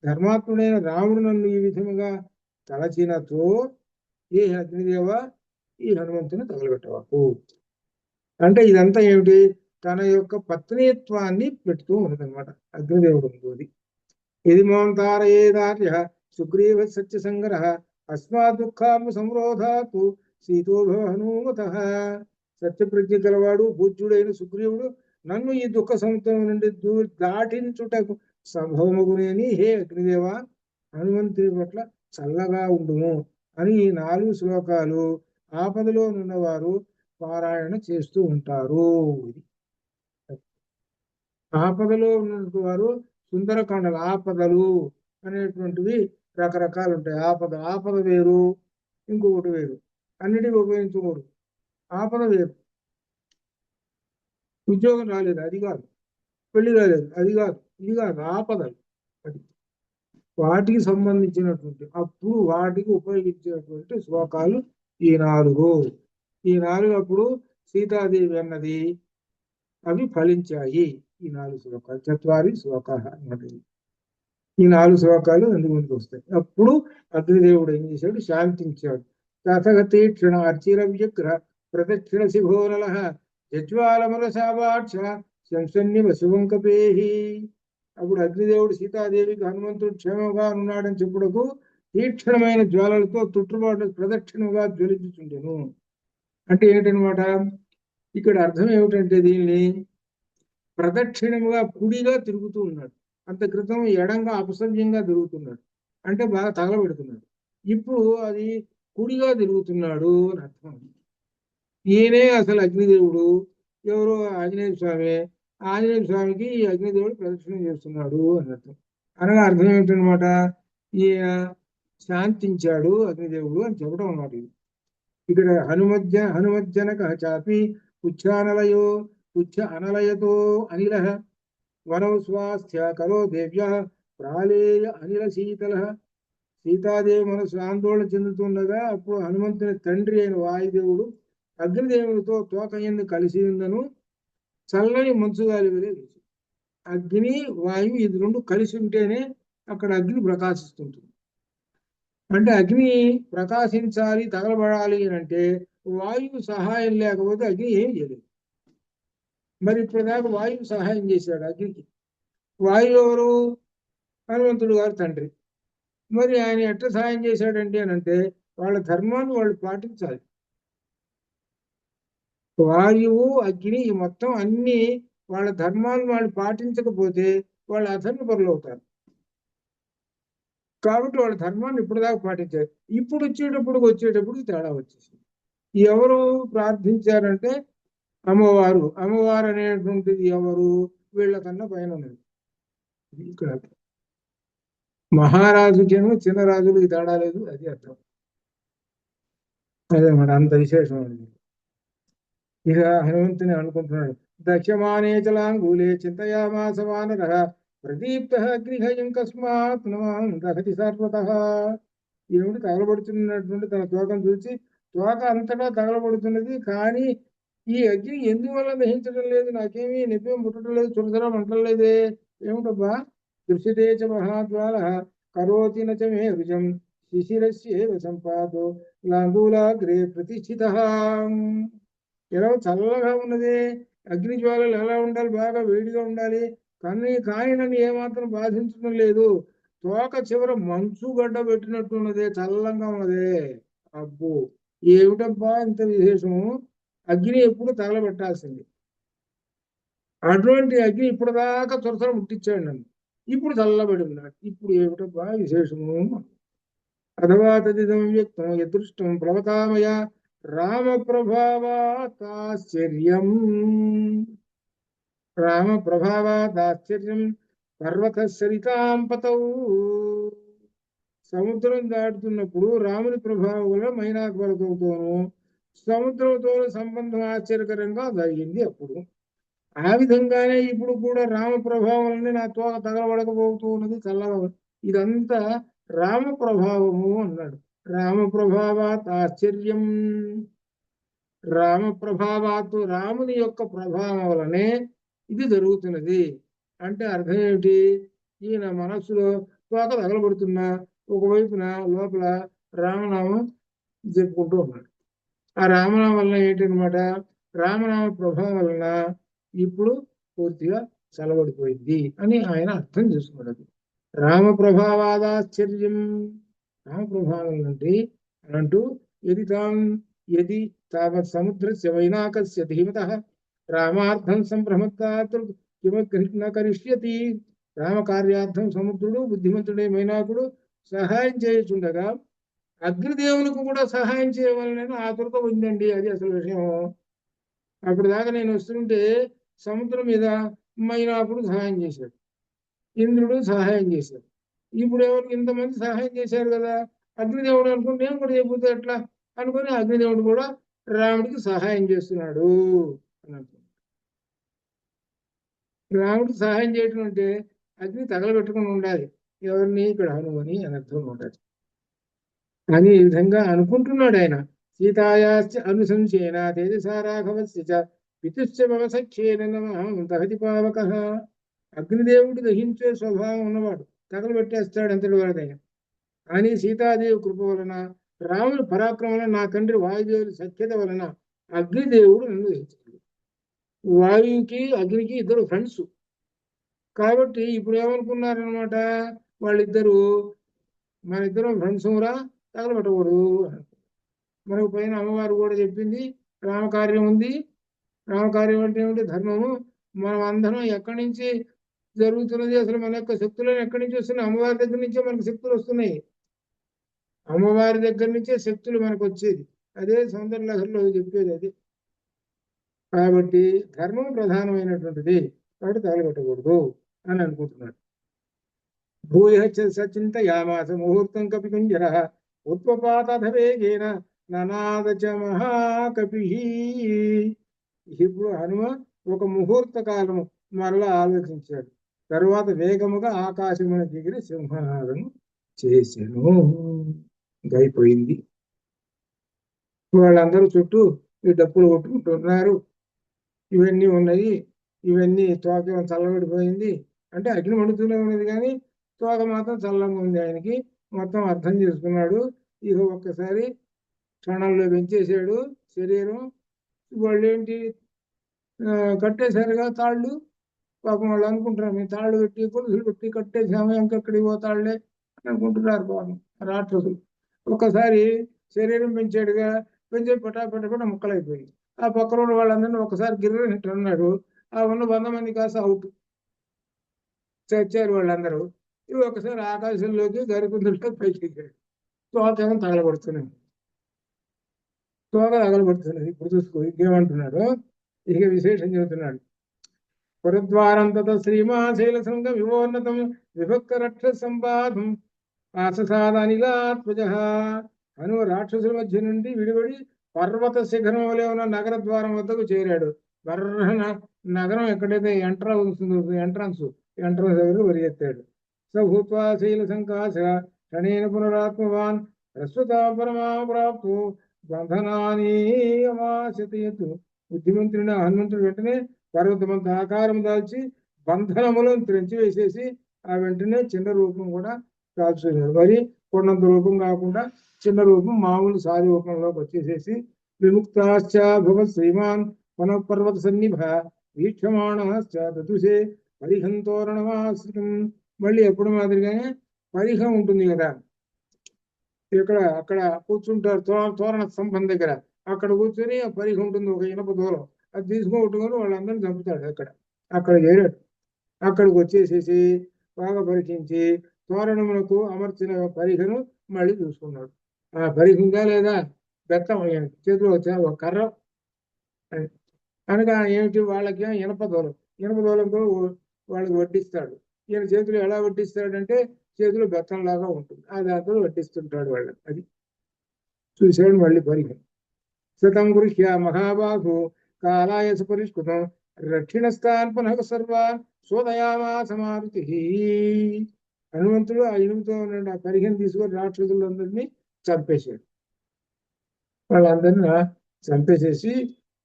ధర్మాత్ముడైన రాముడు నన్ను ఈ విధముగా తలచినతో ఏ అగ్నిదేవ ఈ హనుమంతుని తగలబెట్టవాకు. అంటే ఇదంతా ఏమిటి, తన యొక్క పత్నిత్వాన్ని పెడుతూ ఉన్నదన్నమాట అగ్నిదేవుడు ఉంది. ఇది మాం తారయేదార్య సుగ్రీవ సత్య సంగ్రహ అస్మాత్ దుఃఖాము సంరోధాతు సీతో భవ హనుమతః. సత్యప్రజ్ఞ గలవాడు పూజ్యుడైన సుగ్రీవుడు నన్ను ఈ దుఃఖ సముద్రం నుండి దాటించుటకు సంభవమగునేని హే అగ్నిదేవ హనుమంతుని పట్ల చల్లగా ఉండుము అని ఈ 4 శ్లోకాలు ఆపదలో ఉన్నవారు పారాయణ చేస్తూ ఉంటారు. ఆపదలో ఉన్నటువంటి వారు సుందరకాండలు, ఆపదలు అనేటువంటివి రకరకాలు ఉంటాయి. ఆపద వేరు, ఇంకొకటి వేరు, అన్నిటికీ ఉపయోగించకూడదు. ఆపద వేరు, ఉద్యోగం రాలేదు అది కాదు, పెళ్లి రాలేదు అది కాదు, ఇది కాదు, ఆపదలు. అది వాటికి సంబంధించినటువంటి, అప్పుడు వాటికి ఉపయోగించేటువంటి శ్లోకాలు ఈ 4. అప్పుడు సీతాదేవి అన్నది అవి ఫలించాయి. ఈ 4 శ్లోకాలు 4 శ్లోకాలు అన్నమాట. ఈ 4 శ్లోకాలు ఎందుకు ముందుకు వస్తాయి. అప్పుడు అగ్నిదేవుడు ఏం చేశాడు, శాంతించాడు. తథగతీక్షణ అర్చిరవ్యగ్ర ప్రదక్షిణ శిభోనల యజ్వాలముల శావాక్ష శంసన్నివ శివంకపేహి. అప్పుడు అగ్నిదేవుడు సీతాదేవికి హనుమంతుడు క్షేమంగా ఉన్నాడని చెప్పుటకు తీక్షణమైన జ్వాలలతో తుట్టుబాటు ప్రదక్షిణగా జ్వలించుచుండెను. అంటే ఏంటనమాట, ఇక్కడ అర్థం ఏమిటంటే, దీన్ని ప్రదక్షిణముగా కుడిగా తిరుగుతూ ఉన్నాడు. అంత క్రితం ఎడంగా అపసవ్యంగా తిరుగుతున్నాడు, అంటే బాగా తగలబెడుతున్నాడు. ఇప్పుడు అది కుడిగా తిరుగుతున్నాడు అని అర్థం. ఈయనే అసలు అగ్నిదేవుడు, ఎవరో ఆంజనేయ స్వామి. ఆంజనేయ స్వామికి ఈ అగ్నిదేవుడు ప్రదక్షిణం చేస్తున్నాడు అని అర్థం. అనగా అర్థం ఏమిటనమాట, ఈయన శాంతించాడు అగ్నిదేవుడు అని చెప్పడం అన్నమాట. ఇది ఇక్కడ హనుమజ్జనక చాపి పుచ్ఛానలయో పుచ్ఛ అనలయతో అనిల వనౌ స్వాస్థ్య కరో దేవ్య ప్రాళేయ అనిల శీతల. సీతాదేవి మనసు ఆందోళన చెందుతుండగా అప్పుడు హనుమంతుని తండ్రి అయిన వాయుదేవుడు అగ్నిదేవునితో తోక ఎందు కలిసి ఉందను చల్లని మంచుగాలి వలె వీచు. అగ్ని వాయువు ఇది రెండు కలిసి ఉంటేనే అక్కడ అగ్ని ప్రకాశిస్తుంటుంది. అంటే అగ్ని ప్రకాశించాలి, తగలబడాలి అని అంటే వాయువు సహాయం లేకపోతే అగ్ని ఏం చేయలేదు. మరి ఇప్పటిదాకా వాయువు సహాయం చేశాడు అగ్నికి. వాయువు ఎవరు? హనుమంతుడు గారు తండ్రి. మరి ఆయన ఎట్లా సహాయం చేశాడంటే అంటే వాళ్ళ ధర్మాన్ని వాళ్ళు పాటించాలి. వాయువు అగ్ని ఈ మొత్తం అన్ని వాళ్ళ ధర్మాన్ని వాళ్ళు పాటించకపోతే వాళ్ళు అధర్మ పరులు అవుతారు. కాబట్టి వాళ్ళ ధర్మాన్ని ఇప్పటిదాకా పాటించారు. ఇప్పుడు వచ్చేటప్పుడు తేడా వచ్చేసింది. ఎవరు ప్రార్థించారంటే అమ్మవారు. అమ్మవారు అనేటువంటిది ఎవరు? వీళ్ళకన్నా పైన ఉన్నది. ఇక్కడ మహారాజుకేమో చిన్న రాజులకి తేడా లేదు, అది అర్థం. అదే మాట, అంత విశేషం అండి. ఇక హనుమంతుని అనుకుంటున్నాడు. దక్షమానే చలాంగూలే చింతయామాస వానరః ప్రదీప్తః అగ్నిహయం కస్మాత్ నమాం దహతి సర్వతః. ఏమిటి తగలబడుతున్నటువంటి తన తోకను చూసి తోక అంతటా తగలబడుతున్నది, కానీ ఈ అగ్ని ఎందువల్ల దహించడం లేదు? నాకేమీ నిప్పేం పుట్టడం లేదు, చురసరా మంటలేదే, ఏమిటబ్బా? దృశ్యతే చ మహాజ్వాల కరోతి నచ మే రుజం శిశిరస్యేవ సంపాదో లాంగూలాగ్రే ప్రతిష్ఠితః. ఎలా చల్లగా ఉన్నది, అగ్ని జ్వాలలు ఎలా ఉండాలి? బాగా వేడిగా ఉండాలి, కానీ నన్ను ఏమాత్రం బాధించడం లేదు. తోక చివర మంచు గడ్డ పెట్టినట్టున్నదే, చల్లంగా ఉన్నదే. అబ్బో, ఏమిటబ్బా ఇంత విశేషము! అగ్ని ఎప్పుడు తగలబెట్టాల్సింది. అటువంటి అగ్ని ఇప్పుడు దాకా త్వరసర ముట్టించాడు నన్ను, ఇప్పుడు చల్లబడి ఉన్నాడు. ఇప్పుడు ఏమిటబ్బా విశేషము? అథవా తదిదం వ్యక్తం యదృష్టం ప్లవతామయ రామ ప్రభావాతాశ్చర్యం. రామ ప్రభావాతాశ్చర్యం పర్వత సరితాం పతౌ. సముద్రం దాటుతున్నప్పుడు రాముని ప్రభావం వల్ల మైనాక పర్వతంతోనూ సముద్రంతో సంబంధం ఆశ్చర్యకరంగా జరిగింది అప్పుడు. ఆ విధంగానే ఇప్పుడు కూడా రామ ప్రభావం వల్లనే నా తోక తగలబడకపోతూ ఉన్నది, చల్లగా. ఇదంతా రామ ప్రభావము అన్నాడు. రామ ప్రభావాత్ ఆశ్చర్యం. రామ ప్రభావాత్, రాముని యొక్క ప్రభావం వలనే ఇది జరుగుతున్నది. అంటే అర్థం ఏమిటి? ఈయన మనస్సులో తోక తగలబడుతున్నా ఒకవైపున లోపల రామనామం చెప్పుకుంటూ ఉన్నాడు. ఆ రామనామం వలన ఏంటనమాట? రామనామ ప్రభావం వలన ఇప్పుడు పూర్తిగా చల్లబడిపోయింది అని ఆయన అర్థం చేసుకున్నాడు. రామ ప్రభావాదాశ్చర్యం. రామ ప్రభావం అంటే అంటూ యది తావత్ సముద్రస్య వైనాకస్య ధీమతః రామార్థం సంభ్రమత్తాత్ కిమగ్ని న కరిష్యతి. రామ కార్యార్థం సముద్రుడు బుద్ధిమంతుడే మైనాకుడు సహాయం చేయుచుండగా అగ్నిదేవునికి కూడా సహాయం చేయవాలని ఆతురత ఉందండి. అది అసలు విషయం. అప్పుడు దాకా నేను వస్తుంటే సముద్రం మీద మైనాకుడు సహాయం చేశాడు, ఇంద్రుడు సహాయం చేశాడు. ఇప్పుడు ఎవరికి ఇంతమంది సహాయం చేశారు కదా, అగ్నిదేవుడు అనుకుంటే నేను కూడా చేయబోతే ఎట్లా అనుకుని అగ్నిదేవుడు కూడా రాముడికి సహాయం చేస్తున్నాడు అని అనుకున్నాడు. రాముడికి సహాయం చేయటం అంటే అగ్ని తగలబెట్టుకుని ఉండాలి, ఎవరిని? ఇక్కడ హనుమని అని అర్థం ఉండాలి అని ఈ విధంగా అనుకుంటున్నాడు ఆయన. సీతాయాశ్చ అనుసంశేన తేజసా రాఘవస్య చ పితుశ్చ భవసఖ్యేన నమః దహతి పావకః. అగ్నిదేవుడు దహించే స్వభావం ఉన్నవాడు, తగలబెట్టేస్తాడు అంతటి వాడైనా. కానీ సీతాదేవి కృప వలన, రాముని పరాక్రమం వలన, నా తండ్రి వాయుదేవుడి సఖ్యత వలన అగ్నిదేవుడు నన్ను దహించాడు. వాయువుకి అగ్నికి ఇద్దరు ఫ్రెండ్స్ కాబట్టి ఇప్పుడు ఏమనుకున్నారనమాట వాళ్ళిద్దరూ, మన ఇద్దరం ఫ్రెండ్స్ రా, తగలబెట్టకూడదు. మనకు పైన అమ్మవారు కూడా చెప్పింది రామకార్యం ఉంది. రామకార్యం అంటే ఏమిటి? ధర్మము. మనం అందరం ఎక్కడి నుంచి జరుగుతున్నది? అసలు మన యొక్క శక్తులను ఎక్కడి నుంచి వస్తున్నాయి? అమ్మవారి దగ్గర నుంచే మనకు శక్తులు వస్తున్నాయి. అమ్మవారి దగ్గర నుంచే శక్తులు మనకు వచ్చేది. అదే సౌందర్య లహరిలో చెప్పేది అది. కాబట్టి ధర్మం ప్రధానమైనటువంటిది, కాబట్టి తగలబెట్టకూడదు అని అనుకుంటున్నాడు. భూయ సచింతయామాస ముహూర్తం కపి కుంజర ఉత్పపాత వేగేన ననాద చ మహాకపి. ఇప్పుడు హనుమ ఒక ముహూర్త కాలము మరలా ఆలోచించాడు. తరువాత వేగముగా ఆకాశమునకు ఎగిరి సింహనాదము చేసెను. అయిపోయింది. వాళ్ళందరూ చుట్టూ ఈ డప్పులు కొట్టుకుంటున్నారు. ఇవన్నీ ఉన్నాయి. ఇవన్నీ తోక చల్లబడిపోయింది. అంటే అగ్ని మండుతూనే ఉన్నది కానీ తోక మాత్రం చల్లంగా ఉంది. ఆయనకి మొత్తం అర్థం చేసుకున్నాడు. ఇక ఒక్కసారి క్షణంలో పెంచేశాడు శరీరం. వాళ్ళు ఏంటి కట్టేశారుగా తాళ్ళు. పాపం వాళ్ళు అనుకుంటున్నారు మేము తాళ్ళు పెట్టి గొలుసులు పెట్టి కట్టేసాము ఇంకెక్కడికి పోతాళ్లే అనుకుంటున్నారు పాపం రాక్షసులు. ఒక్కసారి శరీరం పెంచాడుగా, పెంచే పటాపట ముక్కలైపోయి ఆ పక్కన వాళ్ళందరినీ ఒకసారి గిర్రని అన్నాడు. ఆ ఉన్న 100 మంది కాస్త అవుట్ చచ్చారు వాళ్ళందరూ. ఇవి ఒకసారి ఆకాశంలోకి గరికుందులతో పైకి ఎక్కాడు. తోకేమో తగలబడుతున్నాయి. తోక తగలబడుతున్నది. ఇప్పుడు చూసుకో ఇంకేమంటున్నాడు. ఇక విశేషం చెబుతున్నాడు. పురద్వారం తత శ్రీమాశైల సంఘ వివోన్నతం విభక్త రక్ష సంపాదం ఆససాదనిలాత్మజ. హనుమ రాక్షసుల మధ్య నుండి విడిపడి పర్వత శిఖరం వలె ఉన్న నగర ద్వారం వద్దకు చేరాడు. నగరం ఎక్కడైతే ఎంట్రన్స్ దగ్గర పరిగెత్తాడు. సభూత్వా శైల సంకాశ క్షణేన పునరాత్మవాన్ ప్రస్తుత పరమా ప్రాప్తు బంధనాన్ని అమాశతయతు. బుద్ధిమంతుడిన హనుమంతుడు వెంటనే పర్వతమంత ఆకారం దాల్చి బంధనములను త్రెంచి వేసేసి ఆ వెంటనే చిన్న రూపం కూడా కాల్చుకున్నాడు. మరి కొండంత రూపం కాకుండా చిన్న రూపం మామూలు సారి రూపంలోకి వచ్చేసేసి విముక్తాశ్చ భవ శ్రీమాన్ పర్వత సన్నిభ వీక్షమాణే పరిహంతోరణమాశ్రితం. మళ్ళీ ఎప్పుడు మాదిరిగానే పరిహం ఉంటుంది కదా, అక్కడ కూర్చుంటారు తోరణ స్తంభం దగ్గర. అక్కడ కూర్చొని ఆ పరిహం ఉంటుంది, ఒక ఇనప దూలం. అది తీసుకుంటుకొని వాళ్ళందరినీ చంపుతాడు. అక్కడ చేరాడు. అక్కడికి వచ్చేసేసి బాగా పరీక్షించి తోరణములకు అమర్చిన పరిహను మళ్ళీ చూసుకున్నాడు. ఆ పరిహంగా లేదా బెత్తం చేతిలో వచ్చా ఒక కర్ర అనగా ఏమిటి, వాళ్ళకి ఇనప దూలంతో వాళ్ళకి వడ్డిస్తాడు. ఈయన చేతులు ఎలా వడ్డిస్తాడంటే చేతులు బెత్తంలాగా ఉంటుంది, ఆ దాంతో వడ్డిస్తుంటాడు వాళ్ళని. అది చూశాడు మళ్ళీ పరిహం. శతం గృహ్య మహాబాహు కాలాయస పరిష్కృతం రక్షిణస్థాన్ పునః సర్వాన్ సోదయామాస మారుతి. హనుమంతుడు ఆ ఇనుముతో ఉన్న ఆ పరిహం తీసుకొని రాక్షసులందరినీ చంపేశాడు. వాళ్ళందరినీ చంపేసేసి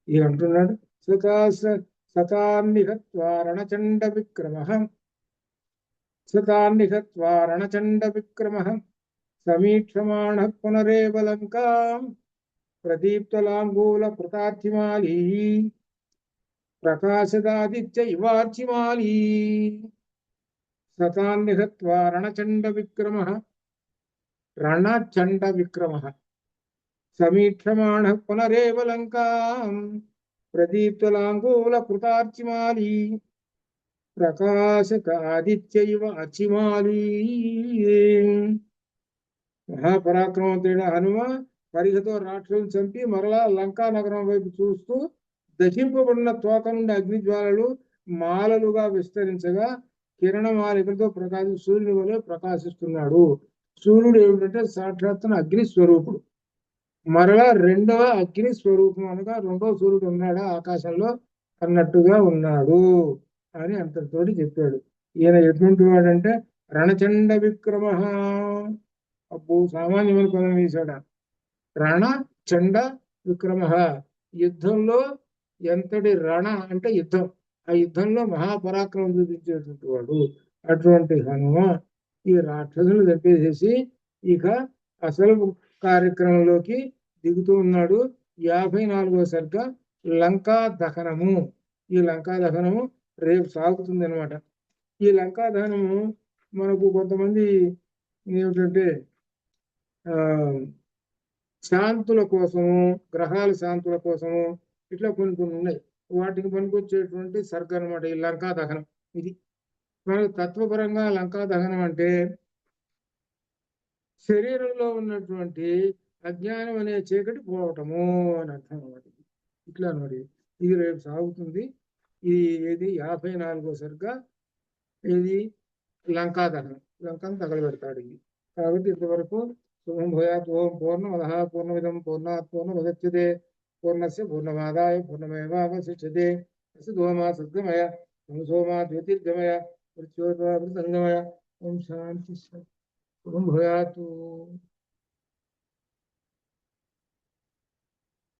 ఈ అంటున్నాడు. శతాన్నిహత్వా రణచండ విక్రమ సమీక్షమాణ పునరేవ లంకాం ప్రదీప్తలాంగూల కృతార్థిమాలీ ప్రకాశదాదిత్య ఇవార్చిమాలీ. శతాన్నిహత్వా రణచండ విక్రమ సమీక్షమాణ పునరేవ లంకాం ప్రదీప్తలాంగూల కృతార్చిమాలీ ప్రకాశక ఆదిత్య ఇవ అచిమాలీ. మహాపరాక్రమవంతుడైన హనుమ పరిగతో రాక్షసులను చంపి మరలా లంకా నగరం వైపు చూస్తూ దహింపబడిన తోక నుండి అగ్నిజ్వాలలు మాలలుగా విస్తరించగా కిరణమాలికలతో సూర్యుని వలె ప్రకాశిస్తున్నాడు. సూర్యుడు ఏమిటంటే సాక్షాత్తున అగ్ని స్వరూపుడు. మరలా రెండవ అగ్ని స్వరూపం అనగా రెండవ సూర్యుడు ఉన్నాడా ఆకాశంలో అన్నట్టుగా ఉన్నాడు అని అంతటితోటి చెప్పాడు. ఈయన ఎటువంటి వాడంటే రణచండ విక్రమ. అబ్బో సామాన్యమైన పదం వేశాడు. రణ చండ విక్రమ. యుద్ధంలో ఎంతటి రణ అంటే యుద్ధం, ఆ యుద్ధంలో మహాపరాక్రమం చూపించేటువంటి వాడు. అటువంటి హనుమ ఈ రాక్షసులు చంపేసేసి ఇక అసలు కార్యక్రమంలోకి దిగుతూ ఉన్నాడు. 54వ సర్గ లంకా దహనము. ఈ లంకా దహనము రేపు సాగుతుంది అనమాట. ఈ లంకా దహనము మనకు కొంతమంది ఏమిటంటే శాంతుల కోసము, గ్రహాల శాంతుల కోసము ఇట్లా కొన్ని ఉన్నాయి. వాటికి పనికొచ్చేటువంటి సర్గ అనమాట ఈ లంకా దహనం. ఇది మనకు తత్వపరంగా లంకా దహనం అంటే శరీరంలో ఉన్నటువంటి అజ్ఞానం అనే చీకటి పోవటము అని అర్థం అన్నమాట. ఇట్లా అన్నమాట. ఇది రేపు సాగుతుంది. ఇది 54వ సర్గ. ఇది లంకా దహనం. లంకను తగలబెడతాడు ఇది. కాబట్టి ఇంతవరకు శుభం భూయాత్. ఓం పూర్ణమదః పూర్ణమిదం పూర్ణాత్ పూర్ణముదచ్యతే పూర్ణస్య పూర్ణమాదాయ పూర్ణమేవావశిష్యతే. అస్తు ఓం సద్గమయ ఓం సోమా జ్యోతిర్గమయ మృత్యోర్వా మృతంగమయ. ఓం శాంతి. శుభం భూయాత్.